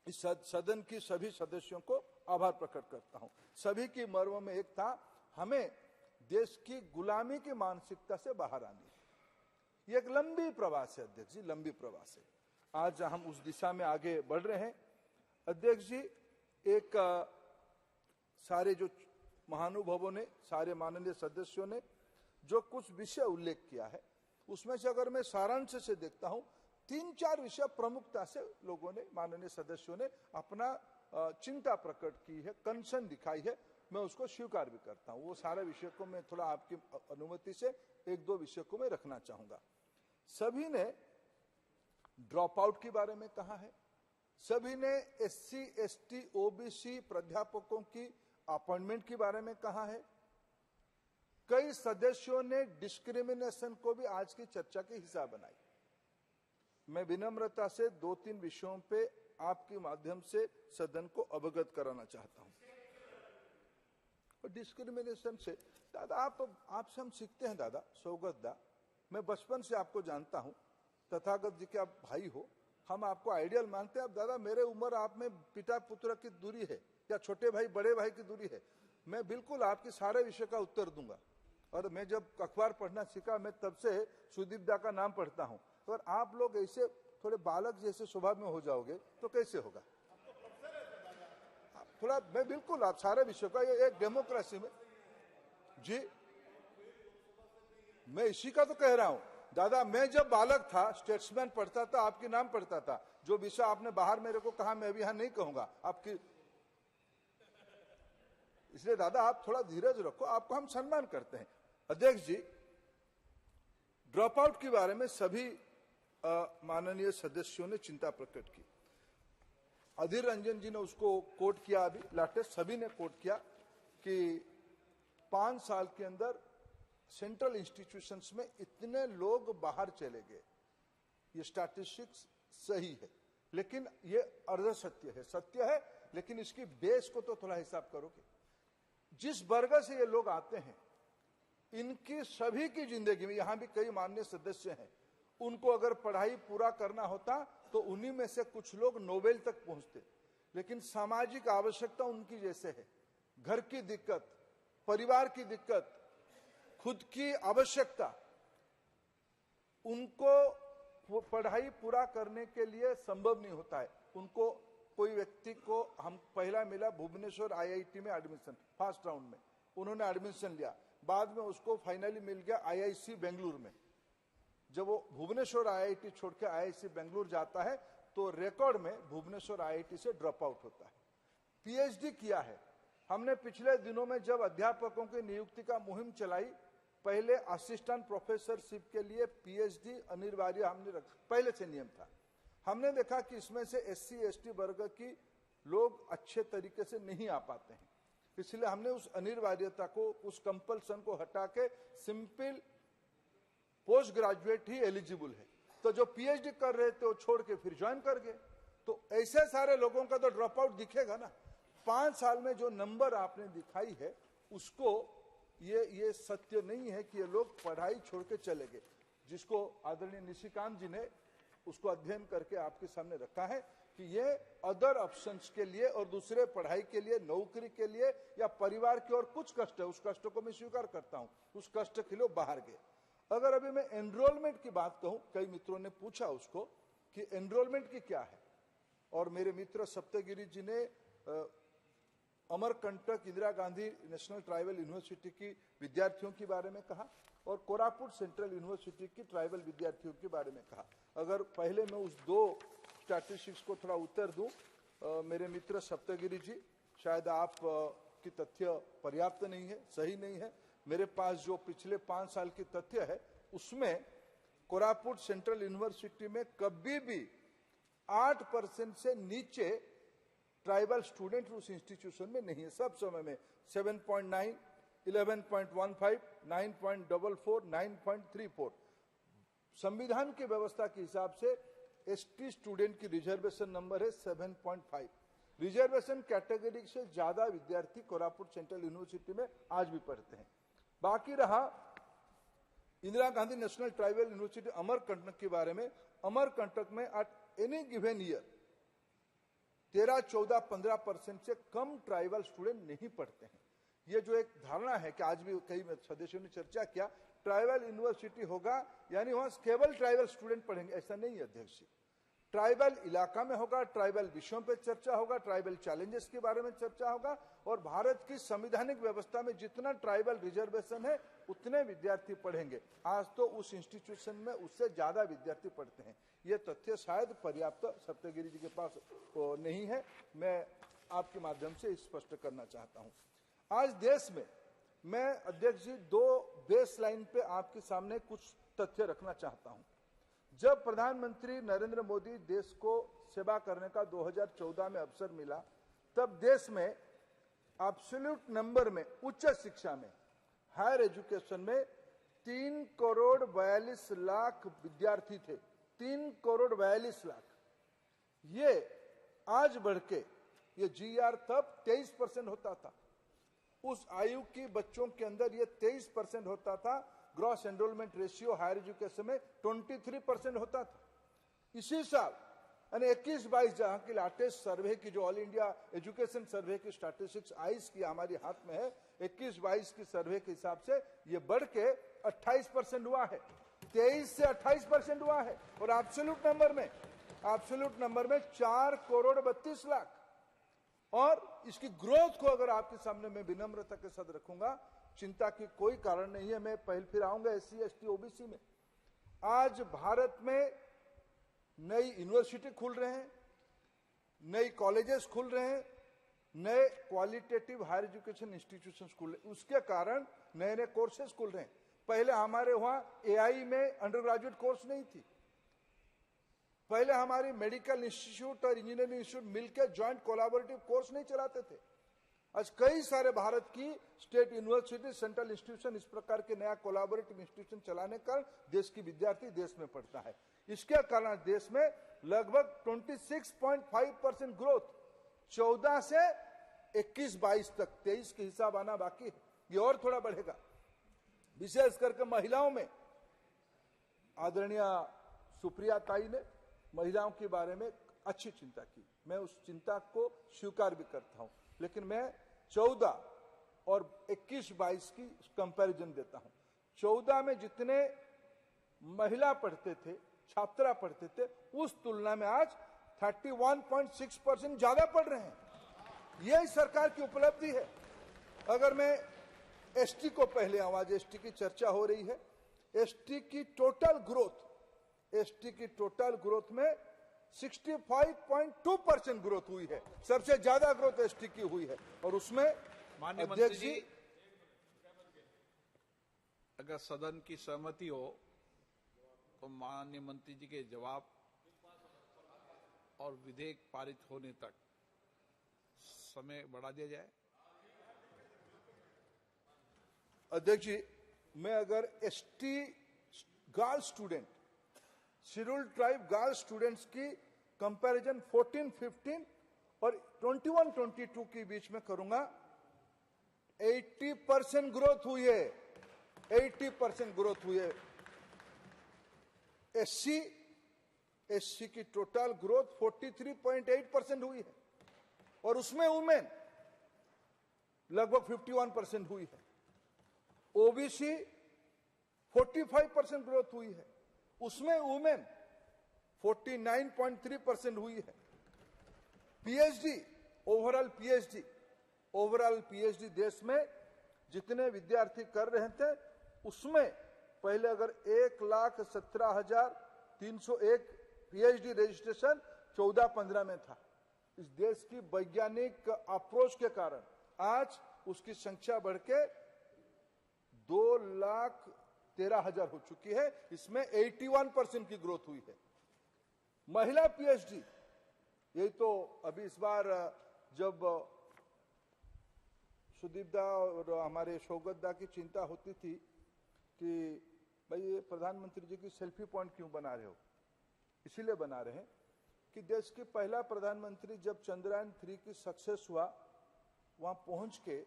इस सदन की सभी सदस्यों को आभार प्रकट करता हूं। सभी की मर्म में एक था, हमें देश की गुलामी की मानसिकता से बाहर आनी है। ये एक लंबी प्रवास है अध्यक्ष जी, लंबी प्रवास है। आज हम उस दिशा में आगे बढ़ रहे हैं। अध्यक्ष जी, एक सारे जो महानुभावों ने, सारे माननीय सदस्यों ने जो कुछ विषय उल्लेख किया है, उसमें से अगर मैं सारांश से देखता हूं, 3-4 विषय प्रमुखता से लोगों ने, माननीय सदस्यों ने अपना चिंता प्रकट की है, कंसर्न दिखाई है। मैं उसको स्वीकार भी करता हूं। वो सारे विषय को मैं थोड़ा आपकी अनुमति से 1-2 विषय को मैं रखना चाहूंगा। सभी ने ड्रॉप आउट के बारे में कहा है, सभी ने SC, ST, OBC प्राध्यापकों की अपॉइंटमेंट के बारे में कहा है। कई सदस्यों ने डिस्क्रिमिनेशन को भी आज की चर्चा के हिस्सा बनाई। मैं विनम्रता से 2-3 विषयों पे आपके माध्यम से सदन को अवगत कराना चाहता हूं। और डिस्क्रिमिनेशन से दादा, आपसे हम सीखते हैं दादा, सौगत दा, मैं बचपन से आपको जानता हूं, तथागत जी के आप भाई हो, हम आपको आइडियल मानते हैं। अब दादा, मेरे उम्र आप में पिता पुत्र की दूरी है या छोटे भाई बड़े भाई की दूरी है, मैं बिल्कुल आपके सारे विषय का उत्तर दूंगा। और मैं जब अखबार पढ़ना सीखा, मैं तब से सुदीप दा का नाम पढ़ता हूं। और आप लोग ऐसे थोड़े बालक जैसे स्वभाव में हो जाओगे तो कैसे होगा? थोड़ा, मैं बिल्कुल आप सारे विषयों का, ये एक डेमोक्रेसी में जी, मैं इसी का तो कह रहा हूं दादा। मैं जब बालक था, स्टेट्समैन पढ़ता था, आपके नाम पढ़ता था। जो विषय आपने बाहर मेरे को कहा, मैं अभी यहां नहीं कहूंगा आपकी, इसलिए दादा आप थोड़ा धीरज रखो, आपको हम सम्मान करते हैं। अध्यक्ष जी, ड्रॉप आउट के बारे में सभी माननीय सदस्यों ने चिंता प्रकट की। अधीर रंजन जी ने उसको कोट किया, अभी लाटेस्ट सभी ने कोट किया कि 5 साल के अंदर सेंट्रल इंस्टीट्यूशंस में इतने लोग बाहर चले गए। ये स्टैटिस्टिक्स सही है, लेकिन ये अर्ध सत्य है, सत्य है, लेकिन इसकी बेस को तो थोड़ा हिसाब करोगे। जिस वर्ग से ये लोग आते हैं, इनकी सभी की जिंदगी में, यहां भी कई माननीय सदस्य हैं, उनको अगर पढ़ाई पूरा करना होता तो उन्हीं में से कुछ लोग नोबेल तक पहुंचते, लेकिन सामाजिक आवश्यकता उनकी जैसे है, घर की दिक्कत, परिवार की दिक्कत, खुद की आवश्यकता, उनको पढ़ाई पूरा करने के लिए संभव नहीं होता है। उनको, कोई व्यक्ति को हम पहला मिला भुवनेश्वर IIT में एडमिशन, फर्स्ट राउंड में उन्होंने एडमिशन लिया, बाद में उसको फाइनली मिल गया IIC बेंगलुरु में। जब वो भुवनेश्वर IIT छोड़ के IIC बेंगलुरु जाता है तो रिकॉर्ड में भुवनेश्वर IIT से ड्रॉप आउट होता है। PhD किया है। हमने पिछले दिनों में जब अध्यापकों की नियुक्ति का मुहिम चलाई, पहले असिस्टेंट प्रोफेसरशिप के लिए PhD अनिवार्य हमने पहले से नियम था। हमने देखा कि इसमें से SC ST वर्ग की लोग अच्छे तरीके से नहीं आ पाते हैं, इसलिए हमने उस अनिवार्यता को, उस कंपल्सन को हटा के सिंपल पोस्ट ग्रेजुएट ही एलिजिबल है। तो जो PhD कर रहे थे वो छोड़ के फिर ज्वाइन कर गए। तो ऐसे सारे लोगों का तो ड्रॉप आउट दिखेगा ना। 5 साल में जो नंबर आपने दिखाई है उसको ये सत्य नहीं है कि ये लोग पढ़ाई छोड़ के चले गए। जिसको आदरणीय निशिकांत जी ने उसको अध्ययन करके आपके सामने रखा है कि ये अदर ऑप्शंस के लिए और दूसरे पढ़ाई के लिए, नौकरी के लिए या परिवार की और कुछ कष्ट है, उस कष्ट को मैं स्वीकार करता हूं, उस कष्ट के लिए बाहर गए। अगर अभी मैं एनरोलमेंट की बात कहूं, कई मित्रों ने पूछा उसको कि एनरोलमेंट की क्या है, और मेरे मित्र सप्तगिरी जी ने Amarkantak Indira Gandhi national tribal university की विद्यार्थियों के बारे में कहा और कोरापुट सेंट्रल यूनिवर्सिटी की ट्राइबल विद्यार्थियों के बारे में कहा। अगर पहले मैं उस 2 स्टैटिस्टिक्स को थोड़ा उत्तर दूं, मेरे मित्र सप्तगिरी जी, शायद आप की तथ्य पर्याप्त नहीं है, सही नहीं है। मेरे पास जो पिछले 5 साल की तथ्य है उसमें कोरापुट सेंट्रल यूनिवर्सिटी में कभी भी 8% से नीचे ट्राइबल स्टूडेंट उस इंस्टीट्यूशन में नहीं है। सब समय में 7.9, 11.15, 9.44, 9.34। संविधान की व्यवस्था के हिसाब से एसटी स्टूडेंट की रिजर्वेशन नंबर है 7.5। रिजर्वेशन कैटेगरी से ज्यादा विद्यार्थी कोरापुट सेंट्रल यूनिवर्सिटी में आज भी पढ़ते हैं। बाकी रहा Indira Gandhi national tribal university Amarkantak के बारे में, अमरकंटक में एट एनी गिवन ईयर 13, 14, 15% से कम ट्राइबल स्टूडेंट नहीं पढ़ते हैं। ये जो एक धारणा है कि आज भी कई सदस्यों ने चर्चा किया, ट्राइबल यूनिवर्सिटी होगा यानी वहां केवल ट्राइबल स्टूडेंट पढ़ेंगे, ऐसा नहीं है अध्यक्ष जी। ट्राइबल इलाका में होगा, ट्राइबल विषयों पे चर्चा होगा, ट्राइबल चैलेंजेस के बारे में चर्चा होगा, और भारत की संवैधानिक व्यवस्था में जितना ट्राइबल रिजर्वेशन है उतने विद्यार्थी पढ़ेंगे। आज तो उस इंस्टीट्यूशन में उससे ज्यादा विद्यार्थी पढ़ते हैं। ये तथ्य शायद पर्याप्त सप्तगिरी जी के पास नहीं है, मैं आपके माध्यम से स्पष्ट करना चाहता हूं। आज देश में मैं अध्यक्ष जी 2 बेस लाइन पे आपके सामने कुछ तथ्य रखना चाहता हूं। जब प्रधानमंत्री नरेंद्र मोदी देश को सेवा करने का 2014 में अवसर मिला, तब देश में एब्सोल्यूट नंबर में उच्च शिक्षा में, हायर एजुकेशन में 3 करोड़ 42 लाख विद्यार्थी थे। 3 करोड़ 42 लाख। ये आज बढ़ के ये GR तब 23% होता था। उस आयु के बच्चों के अंदर ये 23% होता था। Gross enrolment ratio higher education में 23% होता था। इसी साल यानी 21-22 जहां की लेटेस्ट सर्वे की, जो ऑल इंडिया एजुकेशन सर्वे की स्टैटिस्टिक्स आईज की हमारी हाथ में है, 21-22 की सर्वे के हिसाब से ये बढ़ के 28% हुआ है। 23 से 28% हुआ है। और एब्सोल्यूट नंबर में 4 करोड़ 32 लाख। और इसकी ग्रोथ को अगर आपके सामने मैं विनम्रता के साथ रखूंगा, चिंता की कोई कारण नहीं है। मैं पहले फिर आऊंगा SC, ST, OBC में। आज भारत में नई यूनिवर्सिटी खुल रहे हैं, नई कॉलेजेस खुल रहे हैं, नए क्वालिटेटिव हायर एजुकेशन इंस्टीट्यूशंस खुल रहे हैं। उसके कारण नए नए कोर्सेज खुल रहे हैं। पहले हमारे वहां AI में अंडर ग्रेजुएट कोर्स नहीं थी। पहले हमारी मेडिकल इंस्टीट्यूट और इंजीनियरिंग इंस्टीट्यूट मिलकर ज्वाइंट कोलैबोरेटिव कोर्स नहीं चलाते थे। आज कई सारे भारत की स्टेट यूनिवर्सिटी, सेंट्रल इंस्टीट्यूशन इस प्रकार के नया कोलैबोरेटिव इंस्टीट्यूशन चलाने का देश की विद्यार्थी देश में पढ़ता है। इसके कारण देश में लगभग 26.5% ग्रोथ 14 से 21-22 तक, 23 के हिसाब आना बाकी है, ये और थोड़ा बढ़ेगा। विशेष करके महिलाओं में आदरणीय सुप्रिया ताई ने महिलाओं के बारे में अच्छी चिंता की। मैं उस चिंता को स्वीकार भी करता हूं, लेकिन मैं 14 और 21-22 की कंपैरिजन देता हूं। 14 में जितने महिला पढ़ते थे, छात्रा पढ़ते थे, उस तुलना में आज 31.6% ज्यादा पढ़ रहे हैं। यह सरकार की उपलब्धि है। अगर मैं ST को पहले आऊं, आज ST की चर्चा हो रही है। ST की टोटल ग्रोथ में 65.2% ग्रोथ हुई है। सबसे ज्यादा ग्रोथ ST की हुई है। और उसमें माननीय मंत्री जी, अगर सदन की सहमति हो तो माननीय मंत्री जी के जवाब और विधेयक पारित होने तक समय बढ़ा दिया जाए। अध्यक्ष जी, मैं अगर ST girl student, scheduled tribe girl students की कंपैरिजन 14-15 और 21-22 के बीच में करूंगा, 80% ग्रोथ हुई है, 80% ग्रोथ हुई है। एससी की टोटल ग्रोथ 43.8% हुई है और उसमें वुमेन लगभग 51% हुई है। ओबीसी 45% ग्रोथ हुई है, उसमें वुमेन 49.3% हुई है। पीएचडी, ओवरऑल पीएचडी देश में जितने विद्यार्थी कर रहे थे उसमें पहले अगर 1,17,301 पीएचडी रजिस्ट्रेशन 14-15 में था। इस देश की वैज्ञानिक अप्रोच के कारण आज उसकी संख्या बढ़ के 2,13,000 हो चुकी है। इसमें 81% की ग्रोथ हुई है। महिला पीएचडी, यही तो अभी इस बार जब सुदीप दा और हमारे शौकत दा की चिंता होती थी कि भाई ये प्रधानमंत्री जी की सेल्फी पॉइंट क्यों बना रहे हो, इसीलिए बना रहे हैं कि देश के पहला प्रधानमंत्री जब चंद्रयान 3 की सक्सेस हुआ, वहां पहुंच के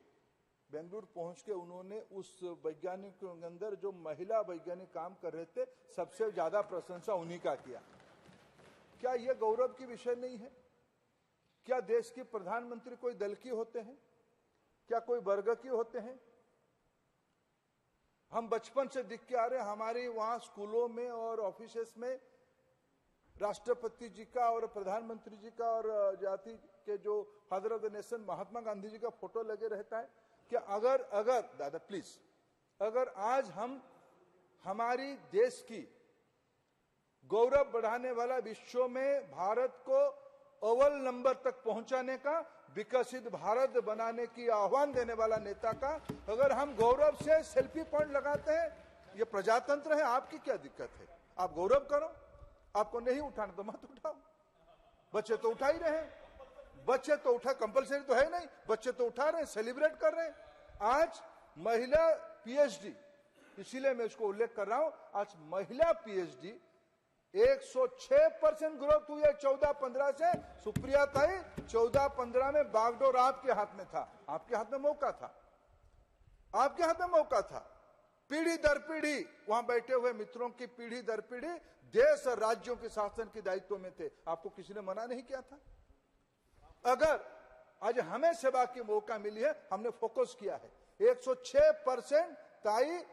बेंगलुरु पहुंच के उन्होंने उस वैज्ञानिक के अंदर जो महिला वैज्ञानिक काम कर रहे थे सबसे ज्यादा प्रशंसा उन्हीं का किया। क्या यह गौरव की विषय नहीं है? क्या देश के प्रधानमंत्री कोई दल की होते हैं? क्या कोई वर्ग की होते हैं? हम बचपन से दिख के आ रहे हैं, हमारे वहां स्कूलों में और ऑफिसेस में राष्ट्रपति जी का और प्रधानमंत्री जी का और जाति के जो father of the nation Mahatma Gandhi ji का फोटो लगे रहता है। कि अगर दादा प्लीज, अगर आज हम हमारी देश की गौरव बढ़ाने वाला विश्व में भारत को अव्वल नंबर तक पहुंचाने का, विकसित भारत बनाने की आह्वान देने वाला नेता का अगर हम गौरव से सेल्फी पॉइंट लगाते हैं, ये प्रजातंत्र है, आपकी क्या दिक्कत है? आप गौरव करो, आपको नहीं उठाना तो मत उठाओ। बच्चे तो उठा ही रहे हैं, बच्चे तो उठा, कंपलसरी तो है नहीं, बच्चे तो उठा रहे हैं, सेलिब्रेट कर रहे हैं। आज महिला पीएचडी, इसीलिए मैं इसको उल्लेख कर रहा हूं, आज महिला पीएचडी 106% ग्रोथ हुई है 14-15 से। सुप्रिया ताई 14-15 में बागडोर आपके हाथ में था, आपके हाथ में मौका था, आपके हाथ में मौका था। पीढ़ी दर पीढ़ी वहां बैठे हुए मित्रों की पीढ़ी दर पीढ़ी देश और राज्यों के शासन के दायित्व में थे, आपको किसी ने मना नहीं किया था। अगर आज हमें सेवा की मौका मिली है, हमने फोकस किया है। 106% ताई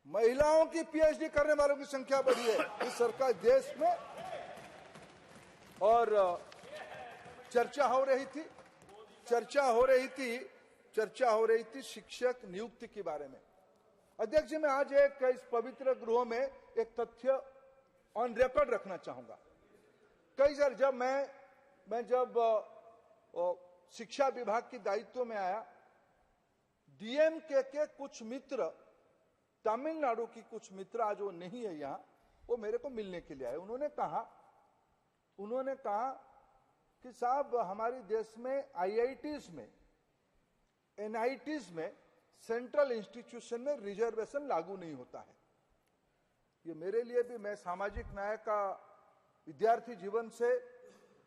महिलाओं की पीएचडी करने वालों की संख्या बढ़ी है इस सरकार देश में। और चर्चा हो रही थी शिक्षक नियुक्ति के बारे में। अध्यक्ष जी, मैं आज इस पवित्र गृह में एक तथ्य ऑन रिकॉर्ड रखना चाहूंगा। कई बार जब मैं शिक्षा विभाग के दायित्व में आया, डीएमके के कुछ मित्र, तमिलनाडु की कुछ मित्र आज वो नहीं है यहाँ, वो मेरे को मिलने के लिए आए। उन्होंने कहा कि साहब हमारे देश में आईआईटीज में, एनआईटीज में, सेंट्रल इंस्टीट्यूशन में रिजर्वेशन लागू नहीं होता है। ये मेरे लिए भी, मैं सामाजिक न्याय का विद्यार्थी जीवन से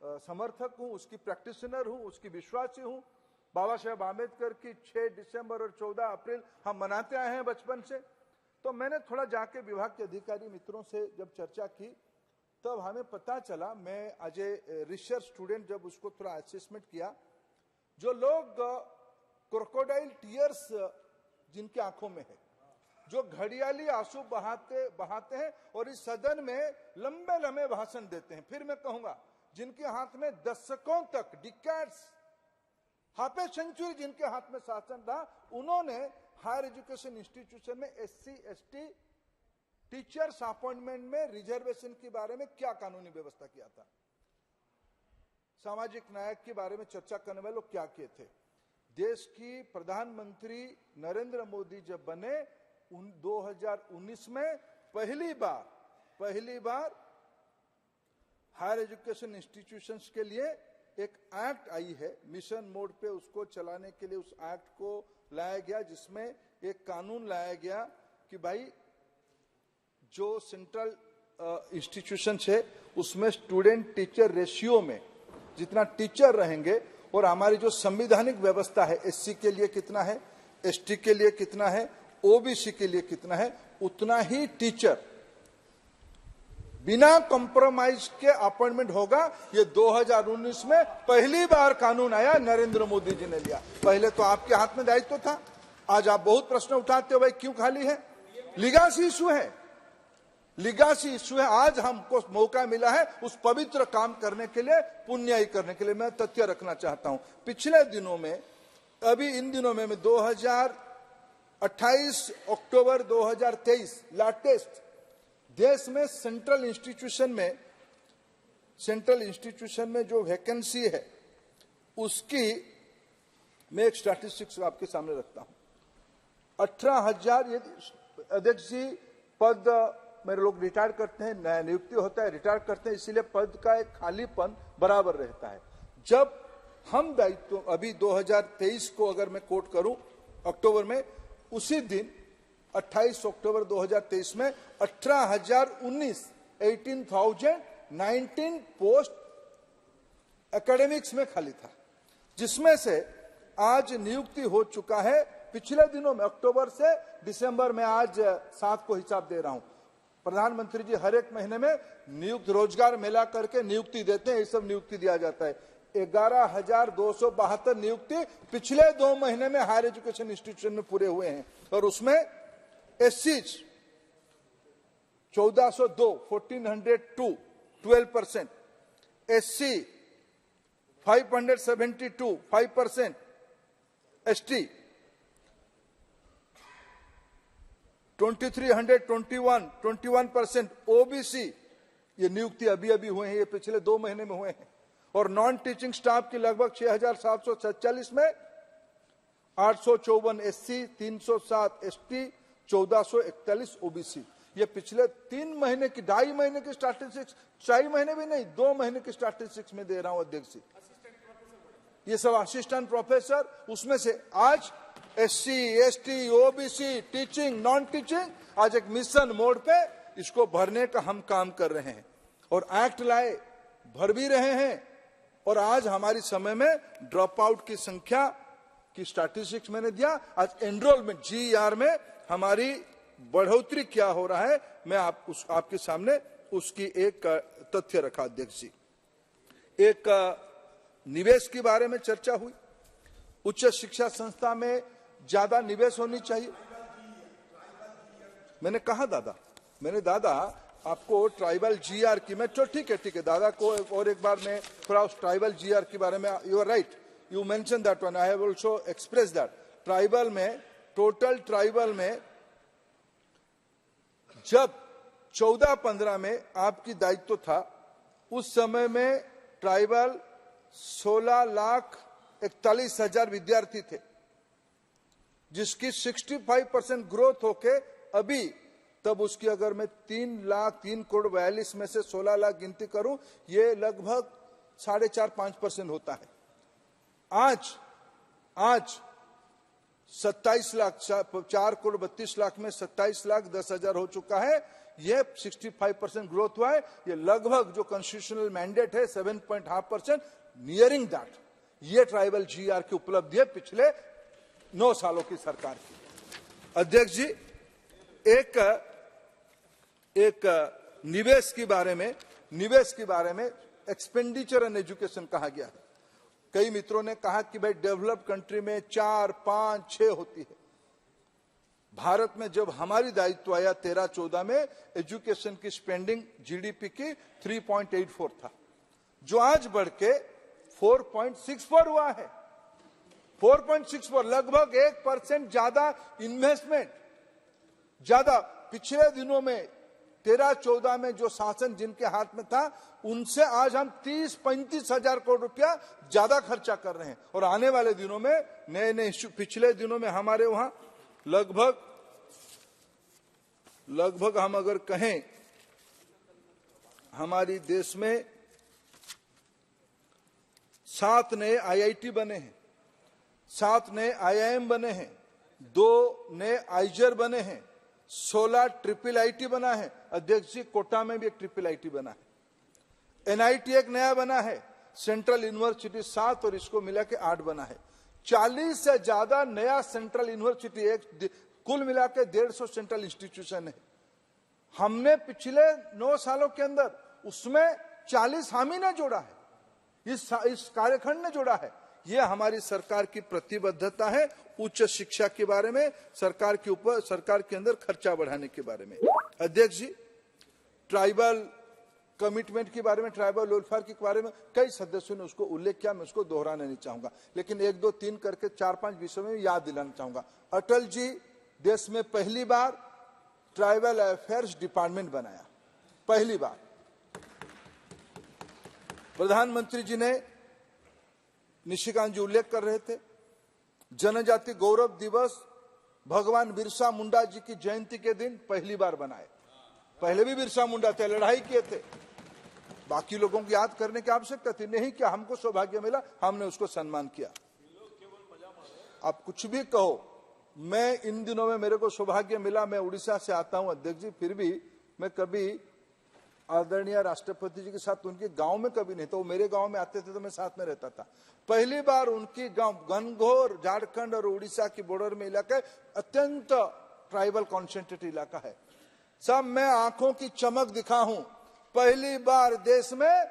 समर्थक हूं, उसकी प्रैक्टिशनर हूं, उसकी विश्वासी हूं। बाबा साहेब आम्बेडकर की 6 दिसंबर और 14 अप्रैल हम मनाते आए हैं बचपन से। तो मैंने थोड़ा जाके विभाग के अधिकारी मित्रों से जब चर्चा की, तब हमें पता चला, मैं अजय रिसर्च स्टूडेंट जब उसको थोड़ा असेसमेंट किया, जो लोग क्रोकोडाइल टीयर्स जिनकी आंखों में है, जो घड़ियाली आंसू बहाते हैं और इस सदन में लंबे भाषण देते हैं, फिर मैं कहूंगा जिनके हाथ में दशकों तक, डिकेड्स, हाफ ए सेंचुरी जिनके हाथ में शासन था, उन्होंने हायर एजुकेशन इंस्टीट्यूशन में एससी एसटी टीचर्स अपॉइंटमेंट में रिजर्वेशन के बारे में क्या कानूनी व्यवस्था किया था, सामाजिक न्याय के बारे में चर्चा करने वाले लोग क्या किए थे। देश की प्रधानमंत्री नरेंद्र मोदी जब बने 2019 में पहली बार हायर एजुकेशन इंस्टीट्यूशंस के लिए एक एक्ट आई है, मिशन मोड पे उसको चलाने के लिए उस एक्ट को लाया गया, जिसमें एक कानून लाया गया कि भाई जो सेंट्रल इंस्टीट्यूशन है उसमें स्टूडेंट टीचर रेशियो में जितना टीचर रहेंगे और हमारी जो संवैधानिक व्यवस्था है, एससी के लिए कितना है, एसटी के लिए कितना है, ओबीसी के लिए कितना है, उतना ही टीचर बिना कॉम्प्रोमाइज के अपॉइंटमेंट होगा। ये 2019 में पहली बार कानून आया, नरेंद्र मोदी जी ने लिया। पहले तो आपके हाथ में दायित्व था। आज आप बहुत प्रश्न उठाते हो, भाई क्यों खाली है? लीगासी इशू है, लीगासी इशू है। आज हमको मौका मिला है उस पवित्र काम करने के लिए, पुण्याई करने के लिए। मैं तथ्य रखना चाहता हूं, पिछले दिनों में, अभी इन दिनों में 2028 अक्टूबर 2023 लेटेस्ट देश में सेंट्रल इंस्टीट्यूशन में जो वैकेंसी है उसकी मैं एक स्टैटिस्टिक्स आपके सामने रखता हूं। 18,000 अध्यक्ष जी पद मेरे लोग रिटायर करते हैं, नया नियुक्ति होता है, रिटायर करते हैं, इसीलिए पद का एक खालीपन बराबर रहता है। जब हम दायित्व अभी 2023 को अगर मैं कोट करूं अक्टूबर में, उसी दिन 28 अक्टूबर 2023 में 18,019 पोस्ट एकेडमिक्स में खाली था, जिसमें से आज नियुक्ति हो चुका है पिछले दिनों में, अक्टूबर से दिसंबर में, आज 7 को हिसाब दे रहा हूं। प्रधानमंत्री जी हर एक महीने में नियुक्त रोजगार मेला करके नियुक्ति देते हैं, ये सब नियुक्ति दिया जाता है। 11,272 नियुक्ति पिछले 2 महीने में हायर एजुकेशन इंस्टीट्यूशन में पूरे हुए हैं। और उसमें एससी 1402 1402 12%, एससी 572 5%, एसटी 2321 21%, ओबीसी ये नियुक्ति अभी अभी हुए हैं, ये पिछले 2 महीने में हुए हैं। और नॉन टीचिंग स्टाफ की लगभग 6,747 में 854 एससी, 307 एसटी, 1441 ओबीसी। ये पिछले 3 महीने की, 2.5 महीने की स्टैटिस्टिक्स, 4 महीने भी नहीं, 2 महीने की स्टैटिस्टिक्स में दे रहा हूं अध्यक्ष जी। ये सब असिस्टेंट प्रोफेसर, उसमें से आज SC, ST, OBC, teaching, non teaching, आज एक मिशन मोड पे इसको भरने का हम काम कर रहे हैं। और एक्ट लाए, भर भी रहे हैं। और आज हमारी समय में ड्रॉप आउट की संख्या की स्टैटिस्टिक्स मैंने दिया। आज एनरोलमेंट जीईआर में हमारी बढ़ोतरी क्या हो रहा है, मैं आपके सामने उसकी एक तथ्य रखा अध्यक्ष जी। एक निवेश के बारे में चर्चा हुई। उच्च शिक्षा संस्था में ज्यादा निवेश होनी चाहिए। मैंने कहा दादा आपको ट्राइबल जीआर की, मैं तो ठीक है दादा को और एक बार मैं थोड़ा उस ट्राइबल जीआर के बारे में, you are right, you mention that one, I have also express that. Tribal में, टोटल ट्राइबल में जब 14-15 में आपकी दायित्व था, उस समय में ट्राइबल 16,41,000 विद्यार्थी थे, जिसकी 65% ग्रोथ होके अभी तब उसकी अगर मैं 3,42,000 में से 16 लाख गिनती करूं, ये लगभग 4.5-5% होता है। आज 27 लाख, 4,32,00,000 में 27,10,000 हो चुका है। ये 65% ग्रोथ हुआ है। ये लगभग जो कॉन्स्टिट्यूशनल मैंडेट है 7.5%, नियरिंग दैट। ये ट्राइबल जीआर की उपलब्धि है पिछले 9 सालों की सरकार की। अध्यक्ष जी, एक निवेश के बारे में एक्सपेंडिचर एंड एजुकेशन कहा गया है। कई मित्रों ने कहा कि भाई डेवलप्ड कंट्री में 4, 5, 6 होती है। भारत में जब हमारी दायित्व आया 13-14 में, एजुकेशन की स्पेंडिंग जीडीपी की 3.84 था, जो आज बढ़ के 4.64 हुआ है। 4.64, लगभग 1% ज्यादा इन्वेस्टमेंट, ज्यादा। पिछले दिनों में 13-14 में जो शासन जिनके हाथ में था, उनसे आज हम 30-35 हजार करोड़ रुपया ज्यादा खर्चा कर रहे हैं। और आने वाले दिनों में नए इश्यू, पिछले दिनों में हमारे वहां लगभग हम अगर कहें, हमारी देश में 7 नए आईआईटी बने हैं, 7 नए आईआईएम बने हैं, 2 नए आईजर बने हैं, 16 ट्रिपल आईटी बना है। अध्यक्ष जी, कोटा में भी एक ट्रिपल आईटी बना है। एनआईटी एक नया बना है। सेंट्रल यूनिवर्सिटी 7 और इसको मिला के 8 बना है। 40 से ज्यादा नया सेंट्रल यूनिवर्सिटी, एक कुल मिला के 150 सेंट्रल इंस्टीट्यूशन है। हमने पिछले 9 सालों के अंदर उसमें 40 हामी ने जोड़ा है, इस कार्यखंड ने जोड़ा है। यह हमारी सरकार की प्रतिबद्धता है उच्च शिक्षा के बारे में, सरकार के ऊपर, सरकार के अंदर खर्चा बढ़ाने के बारे में। अध्यक्ष जी, ट्राइबल कमिटमेंट के बारे में, ट्राइबल वेलफेयर के बारे में कई सदस्यों ने उसको उल्लेख किया, मैं उसको दोहराना नहीं चाहूंगा, लेकिन 1, 2, 3 करके 4-5 विषयों में याद दिलाना चाहूंगा। अटल जी देश में पहली बार ट्राइबल अफेयर्स डिपार्टमेंट बनाया, पहली बार। प्रधानमंत्री जी ने, निशिकांत जी उल्लेख कर रहे थे, जनजाति गौरव दिवस भगवान बिरसा मुंडा जी की जयंती के दिन पहली बार बनाए। पहले भी बिरसा मुंडा थे, लड़ाई किए थे, बाकी लोगों को याद करने की आवश्यकता थी नहीं, क्या हमको सौभाग्य मिला, हमने उसको सम्मान किया। आप कुछ भी कहो, मैं इन दिनों में मेरे को सौभाग्य मिला, मैं उड़ीसा से आता हूं अध्यक्ष जी, फिर भी मैं कभी आदरणीय राष्ट्रपति जी के साथ उनके गांव में कभी नहीं, तो वो मेरे गांव में आते थे तो मैं साथ में रहता था। पहली बार उनकी गांव गनगौर, झारखंड और उड़ीसा की बॉर्डर में इलाका, अत्यंत ट्राइबल कॉन्सेंट्रेटेड इलाका है। सब मैं आंखों की चमक दिखा हूं, पहली बार देश में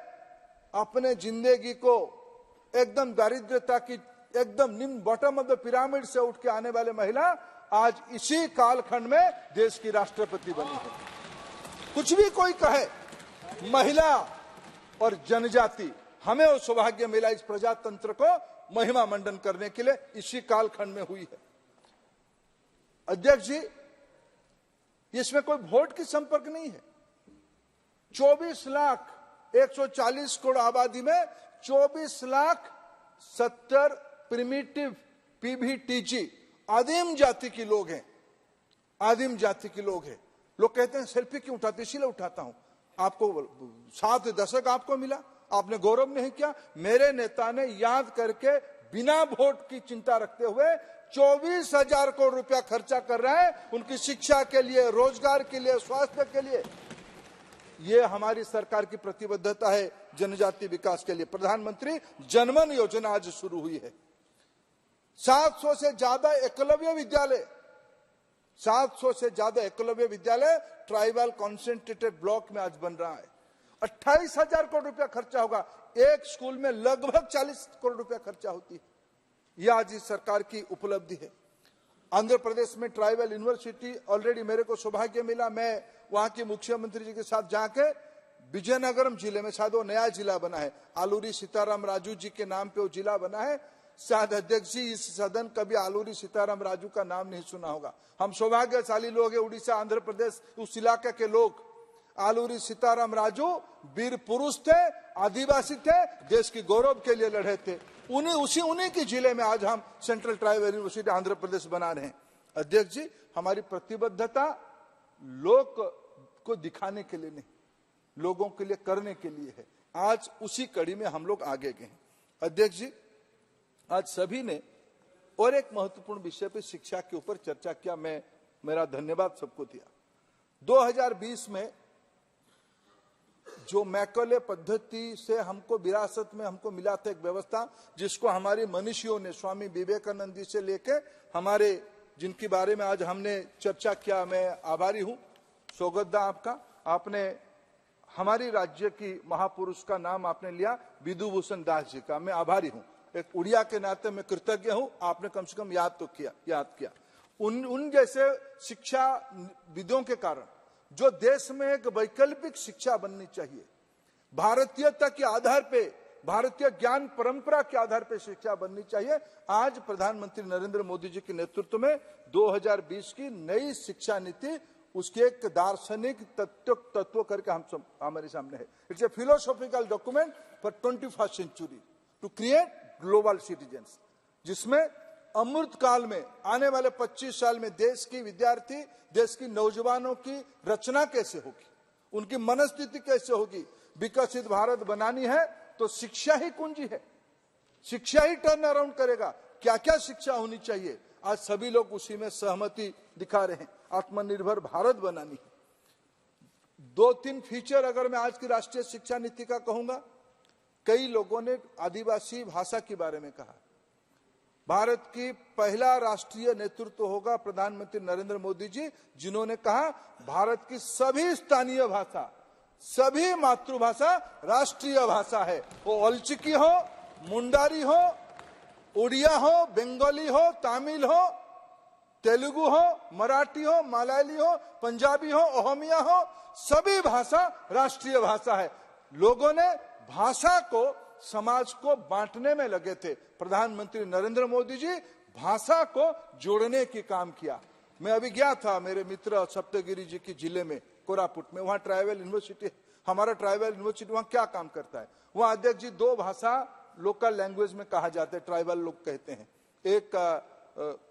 अपने जिंदगी को एकदम दारिद्र्यता की एकदम निम्न बॉटम ऑफ द पिरामिड से उठ के आने वाले महिला आज इसी कालखंड में देश की राष्ट्रपति बनी है। कुछ भी कोई कहे, महिला और जनजाति, हमें वो सौभाग्य मिला इस प्रजातंत्र को महिमा मंडन करने के लिए, इसी कालखंड में हुई है। अध्यक्ष जी, इसमें कोई वोट की संपर्क नहीं है। 24,140 करोड़ आबादी में 24,70,000 प्रिमिटिव पीबीटीजी आदिम जाति के लोग हैं, आदिम जाति के लोग हैं। लोग कहते हैं सेल्फी क्यों उठाते, इसीलिए उठाता हूं। आपको 7 दशक आपको मिला, आपने गौरव नहीं किया। मेरे नेता ने याद करके बिना वोट की चिंता रखते हुए 24,000 करोड़ रुपया खर्चा कर रहे हैं उनकी शिक्षा के लिए, रोजगार के लिए, स्वास्थ्य के लिए। ये हमारी सरकार की प्रतिबद्धता है जनजाति विकास के लिए। प्रधानमंत्री जनमन योजना आज शुरू हुई है। 700 से ज्यादा एकलव्य विद्यालय, 700 से ज्यादा एकलव्य विद्यालय ट्राइबल कॉन्सेंट्रेटेड ब्लॉक में आज बन रहा है। 28,000 करोड़ रुपया खर्चा होगा, एक स्कूल में लगभग 40 करोड़ रुपया खर्चा होती है। यह आज इस सरकार की उपलब्धि है। आंध्र प्रदेश में ट्राइबल यूनिवर्सिटी ऑलरेडी मेरे को सौभाग्य मिला, मैं वहां के मुख्यमंत्री जी के साथ जाके विजयनगरम जिले में, शायद वो नया जिला बना है, आलूरी सीताराम राजू जी के नाम पे वो जिला बना है। शायद अध्यक्ष जी इस सदन कभी आलूरी सीताराम राजू का नाम नहीं सुना होगा। हम सौभाग्यशाली लोग हैं, उड़ीसा, आंध्र प्रदेश, उस इलाके के लोग। आलूरी सीताराम राजू वीर पुरुष थे, आदिवासी थे, देश की गौरव के लिए लड़े थे। उन्हीं के जिले में आज हम central tribal university Andhra Pradesh बना रहे हैं। अध्यक्ष जी, हमारी प्रतिबद्धता लोग को दिखाने के लिए नहीं, लोगों के लिए करने के लिए है। आज उसी कड़ी में हम लोग आगे गए हैं। अध्यक्ष जी, आज सभी ने और एक महत्वपूर्ण विषय पर शिक्षा के ऊपर चर्चा किया, मैं मेरा धन्यवाद सबको दिया। 2020 में जो मैकले पद्धति से हमको विरासत में हमको मिला था एक व्यवस्था, जिसको हमारे मनीषियों ने, स्वामी विवेकानंद जी से लेके हमारे, जिनके बारे में आज हमने चर्चा किया, मैं आभारी हूं। सौगतदा आपका, आपने हमारी राज्य की महापुरुष का नाम आपने लिया, विधुभूषण दास जी का, मैं आभारी हूं। एक उड़िया के नाते मैं कृतज्ञ हूं, आपने कम से कम याद किया। उन जैसे शिक्षा विदों के कारण जो देश में एक वैकल्पिक शिक्षा बननी चाहिए, भारतीयता के आधार पे, भारतीय ज्ञान परंपरा के आधार पे शिक्षा बननी चाहिए। आज प्रधानमंत्री नरेंद्र मोदी जी के नेतृत्व में 2020 की नई शिक्षा नीति, उसके एक दार्शनिक तत्व करके हम सब हमारे सामने है। It's a philosophical document for 21st century to create global citizens, जिसमें अमृत काल में आने वाले 25 साल में देश की विद्यार्थी, देश की नौजवानों की रचना कैसे होगी, उनकी मनस्थिति कैसे होगी। विकसित भारत बनानी है तो शिक्षा ही कुंजी है, शिक्षा ही टर्न अराउंड करेगा। क्या क्या शिक्षा होनी चाहिए, आज सभी लोग उसी में सहमति दिखा रहे हैं। आत्मनिर्भर भारत बनानी है। 2-3 फीचर अगर मैं आज की राष्ट्रीय शिक्षा नीति का कहूंगा, कई लोगों ने आदिवासी भाषा के बारे में कहा। भारत की पहला राष्ट्रीय नेतृत्व होगा प्रधानमंत्री नरेंद्र मोदी जी, जिन्होंने कहा भारत की सभी स्थानीय भाषा, सभी मातृभाषा राष्ट्रीय भाषा है। वो अलचिकी हो, मुंडारी हो, उड़िया हो, बंगाली हो, तमिल हो, तेलुगु हो, मराठी हो, मलयाली हो, पंजाबी हो, ओहमिया हो, सभी भाषा राष्ट्रीय भाषा है। लोगों ने भाषा को, समाज को बांटने में लगे थे। प्रधानमंत्री नरेंद्र मोदी जी भाषा को जोड़ने की काम किया। मैं अभी गया था मेरे मित्र सप्तगिरी जी की जिले में, कोरापुट में, वहां ट्राइबल यूनिवर्सिटी, हमारा ट्राइबल यूनिवर्सिटी वहां क्या काम करता है। वहां अध्यक्ष जी 2 भाषा लोकल लैंग्वेज में कहा जाता है, ट्राइबल लोग कहते हैं। एक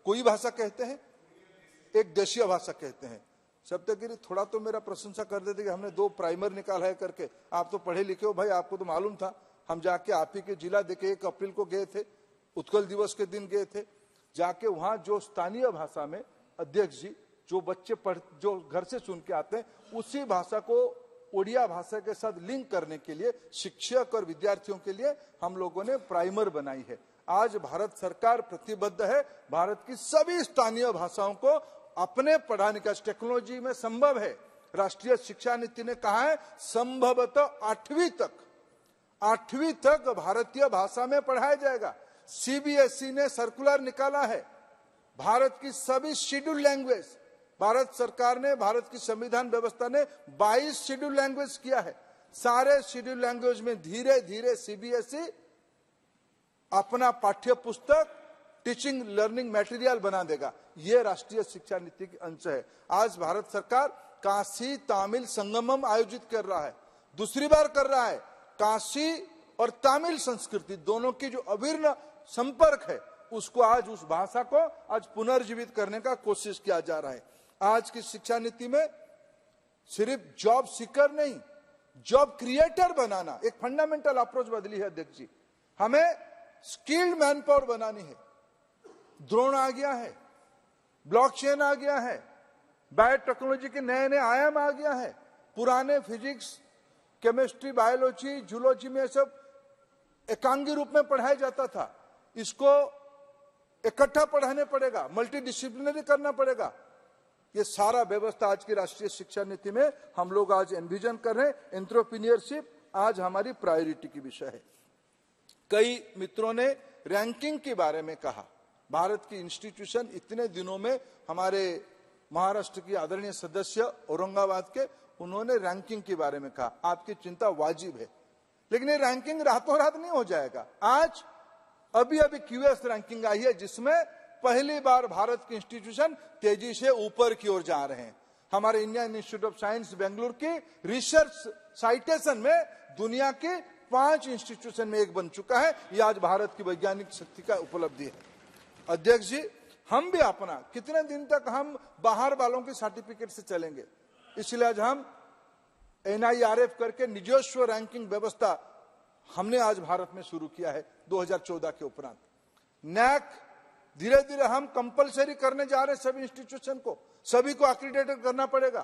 कोई भाषा कहते हैं, एक देशीय भाषा कहते हैं। सप्तगिरी थोड़ा तो मेरा प्रशंसा कर देते कि हमने 2 प्राइमर निकाला है करके। आप तो पढ़े लिखे हो भाई, आपको तो मालूम था। हम जाके आप ही के जिला देखे 1 अप्रैल को गए थे, उत्कल दिवस के दिन गए थे। जाके वहां जो स्थानीय भाषा में अध्यक्ष जी जो बच्चे जो घर से सुन के आते हैं, उसी भाषा को ओडिया भाषा के साथ लिंक करने के लिए शिक्षक और विद्यार्थियों के लिए हम लोगों ने प्राइमर बनाई है। आज भारत सरकार प्रतिबद्ध है भारत की सभी स्थानीय भाषाओं को अपने पढ़ाने का। टेक्नोलॉजी में संभव है, राष्ट्रीय शिक्षा नीति ने कहा है संभवतः 8वीं तक भारतीय भाषा में पढ़ाया जाएगा। सीबीएसई ने सर्कुलर निकाला है, भारत की सभी शेड्यूल लैंग्वेज, भारत सरकार ने, भारत की संविधान व्यवस्था ने 22 शेड्यूल लैंग्वेज किया है। सारे शेड्यूल लैंग्वेज में धीरे धीरे सीबीएसई अपना पाठ्य पुस्तक, टीचिंग लर्निंग मटेरियल बना देगा। ये राष्ट्रीय शिक्षा नीति की अंश है। आज भारत सरकार काशी तमिल संगमम आयोजित कर रहा है, दूसरी बार कर रहा है। काशी और तमिल संस्कृति दोनों की जो अभिन्न संपर्क है, उसको आज, उस भाषा को आज पुनर्जीवित करने का कोशिश किया जा रहा है। आज की शिक्षा नीति में सिर्फ जॉब सीकर नहीं, जॉब क्रिएटर बनाना, एक फंडामेंटल अप्रोच बदली है अध्यक्ष जी। हमें स्किल्ड मैन पावर बनानी है। ड्रोन आ गया है, ब्लॉकचेन आ गया है, बायोटेक्नोलॉजी के नए नए आयाम आ गया है। पुराने फिजिक्स, केमिस्ट्री, बायोलॉजी, जूलॉजी में सब एकांगी रूप में पढ़ाया जाता था। इसको इकट्ठा पढ़ाने पड़ेगा, मल्टी डिसिप्लिनरी करना पड़ेगा। ये सारा व्यवस्था आज की राष्ट्रीय शिक्षा नीति में हम लोग आज एनविजन कर रहे हैं। एंटरप्रेन्योरशिप आज हमारी प्रायोरिटी की विषय है। कई मित्रों ने रैंकिंग के बारे में कहा। भारत की इंस्टीट्यूशन इतने दिनों में, हमारे महाराष्ट्र की आदरणीय सदस्य औरंगाबाद के, उन्होंने रैंकिंग के बारे में कहा। आपकी चिंता वाजिब है, लेकिन ये रैंकिंग रातों रात नहीं हो जाएगा। आज अभी क्यूएस रैंकिंग आई है, जिसमें पहली बार भारत के इंस्टीट्यूशन तेजी से ऊपर की ओर जा रहे हैं। हमारे Indian institute of science Bengaluru की रिसर्च साइटेशन में दुनिया के 5 इंस्टीट्यूशन में एक बन चुका है। यह आज भारत की वैज्ञानिक शक्ति का उपलब्धि है। अध्यक्ष जी, हम भी अपना, कितने दिन तक हम बाहर वालों के सर्टिफिकेट से चलेंगे? इसलिए आज हम NIRF करके निजस्व रैंकिंग व्यवस्था हमने आज भारत में शुरू किया है 2014 के उपरांत। नैक धीरे धीरे हम कंपलसरी करने जा रहे हैं सभी इंस्टीट्यूशन को, सभी को एक्रीडेटेड करना पड़ेगा।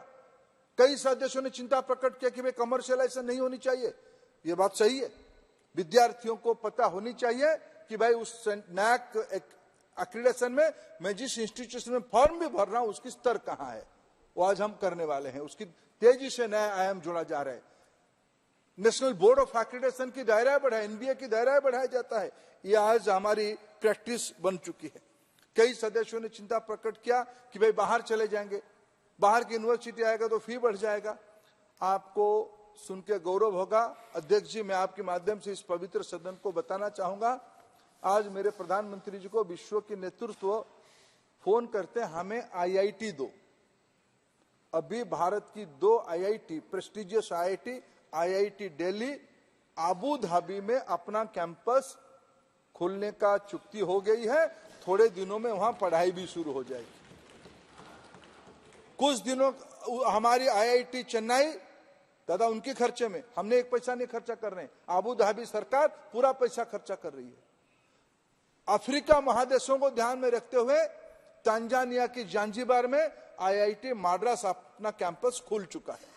कई सदस्यों ने चिंता प्रकट किया कि भाई कमर्शियलाइजेशन नहीं होनी चाहिए। ये बात सही है। विद्यार्थियों को पता होनी चाहिए कि भाई उस नैक एक्रीडेशन में मैं जिस इंस्टीट्यूशन में फॉर्म भी भर रहा हूं उसकी स्तर कहां है, वो आज हम करने वाले हैं। उसकी तेजी से नया आयाम जोड़ा जा रहा है। नेशनल बोर्ड ऑफ एक्रीडेशन की दायरा बढ़ाया, NBA की दायरा बढ़ाया जाता है। ये आज हमारी प्रैक्टिस बन चुकी है। कई सदस्यों ने चिंता प्रकट किया कि भाई बाहर चले जाएंगे, बाहर की यूनिवर्सिटी आएगा तो फी बढ़ जाएगा। आपको सुन के गौरव होगा अध्यक्ष जी, मैं आपके माध्यम से इस पवित्र सदन को बताना चाहूंगा, आज मेरे प्रधानमंत्री जी को विश्व के नेतृत्व फोन करते हैं, हमें IIT दो। अभी भारत की 2 IIT, prestigious IIT Delhi, Abu Dhabi में अपना कैंपस खोलने का चुक्ति हो गई है। थोड़े दिनों में वहां पढ़ाई भी शुरू हो जाएगी। कुछ दिनों हमारी IIT चेन्नई, दादा उनके खर्चे में, हमने 1 पैसा नहीं खर्चा कर रहे हैं, अबू धाबी सरकार पूरा पैसा खर्चा कर रही है। अफ्रीका महादेशों को ध्यान में रखते हुए तंजानिया की जांजिबार में आईआईटी मद्रास अपना कैंपस खोल चुका है।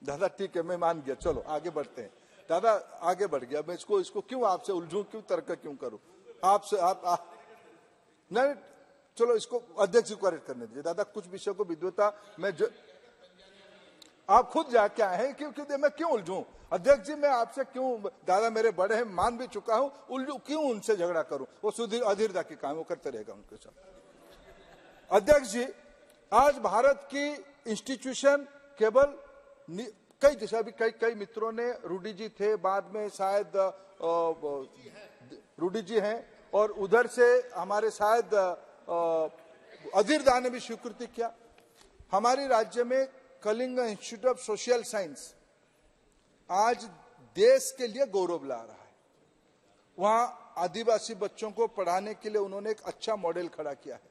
दादा ठीक है, मैं मान गया, चलो आगे बढ़ते हैं। दादा आगे बढ़ गया, मैं इसको क्यों आपसे उलझूं, क्यों तर्क क्यों करूं आपसे? नहीं, चलो इसको अध्यक्ष को करेक्ट करने दीजिए। दादा कुछ विषय को विद्वता में आप खुद जाके आए हैं, क्यों मैं क्यों उलझूं? अध्यक्ष जी मैं आपसे क्यों, दादा मेरे बड़े हैं, मान भी चुका हूं, उलझू क्यों उनसे झगड़ा करूं? वो सुधीर अधीरता के काम वो करते रहेगा उनके साथ। अध्यक्ष जी आज भारत की इंस्टीट्यूशन केवल कई जैसा भी कई मित्रों ने, रूडी जी थे, बाद में शायद रूडी जी हैं, और उधर से हमारे शायद अधीरदा ने भी स्वीकृति किया। हमारे राज्य में Kalinga institute of social science आज देश के लिए गौरव ला रहा है। वहां आदिवासी बच्चों को पढ़ाने के लिए उन्होंने एक अच्छा मॉडल खड़ा किया है।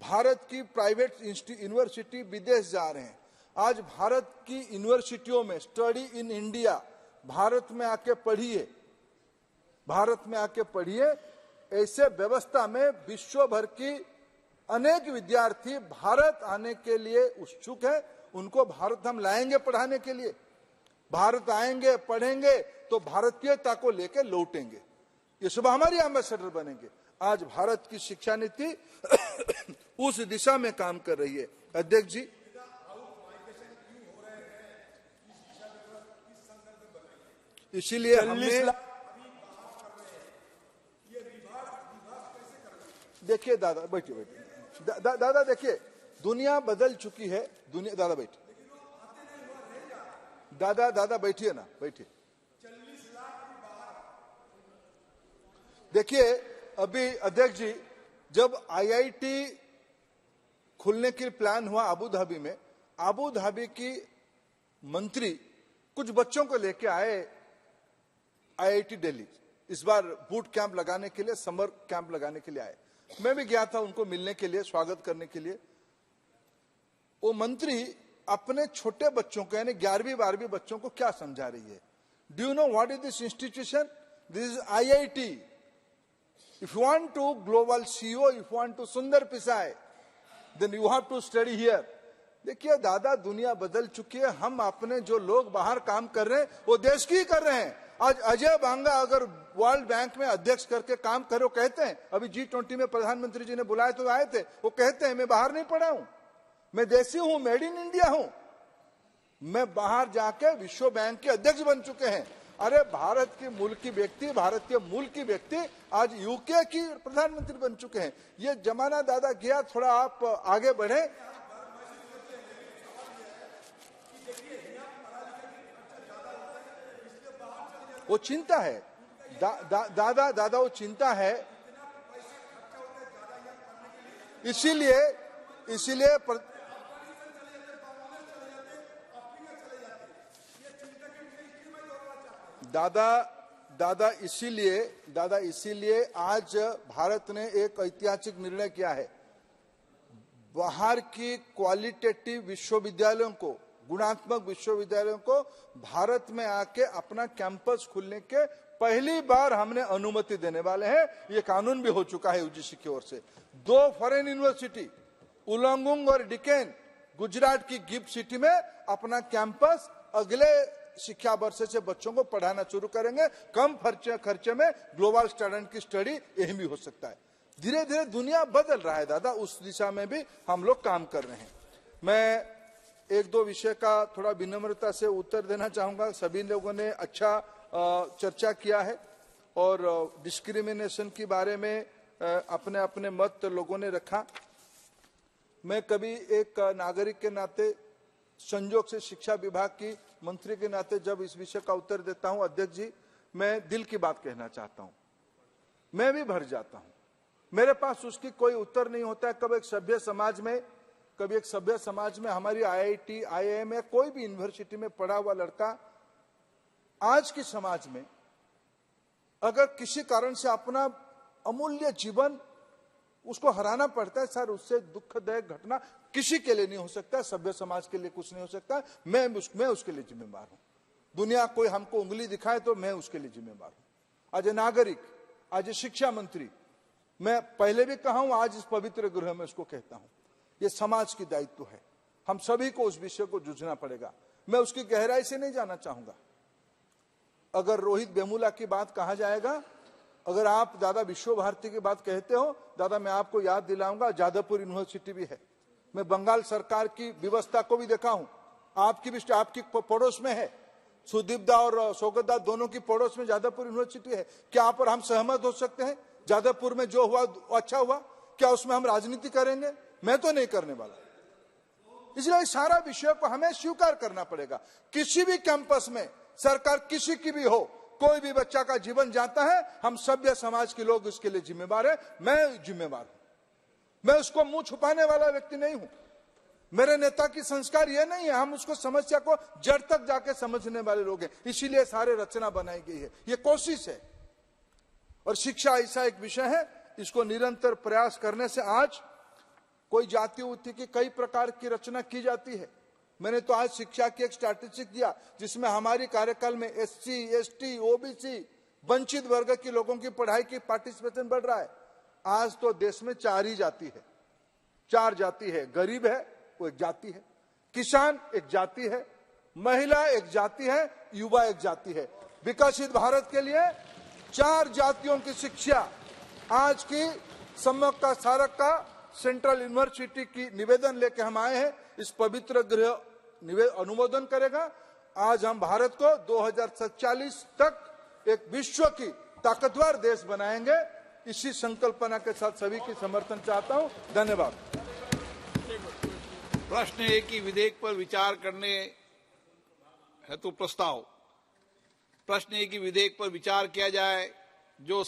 भारत की प्राइवेट यूनिवर्सिटी विदेश जा रहे हैं। आज भारत की यूनिवर्सिटियों में स्टडी इन इंडिया, भारत में आके पढ़िए, भारत में आके पढ़िए, ऐसे व्यवस्था में विश्व भर की अनेक विद्यार्थी भारत आने के लिए उत्सुक है। उनको भारत हम लाएंगे पढ़ाने के लिए। भारत आएंगे, पढ़ेंगे तो भारतीयता को लेकर लौटेंगे। ये सब हमारी एम्बेसडर बनेंगे। आज भारत की शिक्षा नीति उस दिशा में काम कर रही है। अध्यक्ष जी इसीलिए हमने, देखिए दादा बैठिए, दादा देखिए दुनिया बदल चुकी है। दुनिया, दादा बैठिए, दादा बैठिए ना, बैठिए। देखिए अभी अध्यक्ष जी जब आईआईटी खुलने की प्लान हुआ अबू धाबी में, अबू धाबी की मंत्री कुछ बच्चों को लेके आए आईआईटी दिल्ली, इस बार बूट कैंप लगाने के लिए, समर कैंप लगाने के लिए आए। मैं भी गया था उनको मिलने के लिए, स्वागत करने के लिए। वो मंत्री अपने छोटे बच्चों को यानी 11वीं 12वीं बच्चों को क्या समझा रही है? Do you know what is this institution? This is IIT. If you want to global CEO, if you want to Sundar Pichai, then you have to study here. देखिए दादा दुनिया बदल चुकी है। हम अपने जो लोग बाहर काम कर रहे हैं वो देश की कर रहे हैं। आज अजय बांगा अगर वर्ल्ड बैंक में अध्यक्ष करके काम करो, कहते हैं, अभी G20 में प्रधानमंत्री जी ने बुलाए तो आए थे, वो कहते हैं मैं बाहर नहीं पढ़ा हूं, मैं देसी हूं, मेड इन इंडिया हूं। मैं बाहर जाके विश्व बैंक के अध्यक्ष बन चुके हैं। अरे भारत के मूल की व्यक्ति, भारतीय मूल की व्यक्ति आज यूके की प्रधानमंत्री बन चुके हैं। ये जमाना दादा गया, थोड़ा आप आगे बढ़े। वो चिंता है दादा वो चिंता है। इसीलिए दादा इसीलिए आज भारत ने एक ऐतिहासिक निर्णय किया है। बाहर की क्वालिटेटिव विश्वविद्यालयों को, गुणात्मक विश्वविद्यालयों को भारत में आके अपना कैंपस खुलने के पहली बार हमने अनुमति देने वाले हैं। ये कानून भी हो चुका है यूजीसी की ओर से। 2 फॉरेन यूनिवर्सिटी उलंगुंग और डिकेन गुजरात की गिफ्ट सिटी में अपना कैंपस अगले शिक्षा वर्ष से बच्चों को पढ़ाना शुरू करेंगे। कम खर्चे में ग्लोबल स्टूडेंट की स्टडी यही भी हो सकता है। धीरे धीरे दुनिया बदल रहा है दादा, उस दिशा में भी हम लोग काम कर रहे हैं। मैं 1-2 विषय का थोड़ा विनम्रता से उत्तर देना चाहूंगा। सभी लोगों ने अच्छा चर्चा किया है और डिस्क्रिमिनेशन के बारे में अपने अपने मत लोगों ने रखा। मैं कभी एक नागरिक के नाते, संयोग से शिक्षा विभाग की मंत्री के नाते जब इस विषय का उत्तर देता हूं, अध्यक्ष जी मैं दिल की बात कहना चाहता हूं। मैं भी भर जाता हूं, मेरे पास उसकी कोई उत्तर नहीं होता है। कभी एक सभ्य समाज में हमारी आईआईटी, आईआईएम या कोई भी यूनिवर्सिटी में पढ़ा हुआ लड़का आज के समाज में अगर किसी कारण से अपना अमूल्य जीवन उसको हराना पड़ता है, सर उससे दुखदायक घटना किसी के लिए नहीं हो सकता, सभ्य समाज के लिए कुछ नहीं हो सकता। मैं उसके लिए जिम्मेदार हूं। दुनिया कोई हमको उंगली दिखाए तो मैं उसके लिए जिम्मेवार हूं। आज नागरिक, आज शिक्षा मंत्री, मैं पहले भी कहा हूं, आज इस पवित्र गृह में उसको कहता हूं, ये समाज की दायित्व है। हम सभी को उस विषय को जूझना पड़ेगा। मैं उसकी गहराई से नहीं जाना चाहूंगा। अगर रोहित वेमुला की बात कहा जाएगा, अगर आप दादा विश्व भारती की बात कहते हो, दादा मैं आपको याद दिलाऊंगा जादवपुर यूनिवर्सिटी भी है। मैं बंगाल सरकार की व्यवस्था को भी देखा हूं, आपकी पड़ोस में है। सुदीप दा और शौकत दा दोनों की पड़ोस में जादवपुर यूनिवर्सिटी है। क्या पर हम सहमत हो सकते हैं? जादवपुर में जो हुआ अच्छा हुआ, क्या उसमें हम राजनीति करेंगे? मैं तो नहीं करने वाला। इसलिए इस सारा विषय को हमें स्वीकार करना पड़ेगा। किसी भी कैंपस में सरकार किसी की भी हो, कोई भी बच्चा का जीवन जाता है, हम सभ्य समाज के लोग इसके लिए जिम्मेवार है। मैं जिम्मेवार हूं। मैं उसको मुंह छुपाने वाला व्यक्ति नहीं हूं। मेरे नेता की संस्कार ये नहीं है। हम उसको समस्या को जड़ तक जाके समझने वाले लोग हैं। इसीलिए सारे रचना बनाई गई है, ये कोशिश है। और शिक्षा ऐसा एक विषय है, इसको निरंतर प्रयास करने से आज कोई जाति उति की कई प्रकार की रचना की जाती है। मैंने तो आज शिक्षा की एक स्टैटिस्टिक दिया, जिसमें हमारी कार्यकाल में SC, ST, OBC वंचित वर्ग के लोगों की पढ़ाई की पार्टिसिपेशन बढ़ रहा है। आज तो देश में 4 ही जाति है, 4 जाति है। गरीब है वो एक जाति है, किसान एक जाति है, महिला एक जाति है, युवा एक जाति है। विकसित भारत के लिए 4 जातियों की शिक्षा आज की समक्का सारक्का सेंट्रल यूनिवर्सिटी की निवेदन लेके हम आए हैं। इस पवित्र गृह अनुमोदन करेगा। आज हम भारत को 2047 तक एक विश्व की ताकतवर देश बनाएंगे। इसी संकल्पना के साथ सभी की समर्थन चाहता हूं। धन्यवाद। प्रश्न है कि विधेयक पर विचार करने हेतु प्रस्ताव। प्रश्न है कि विधेयक पर विचार किया जाए जो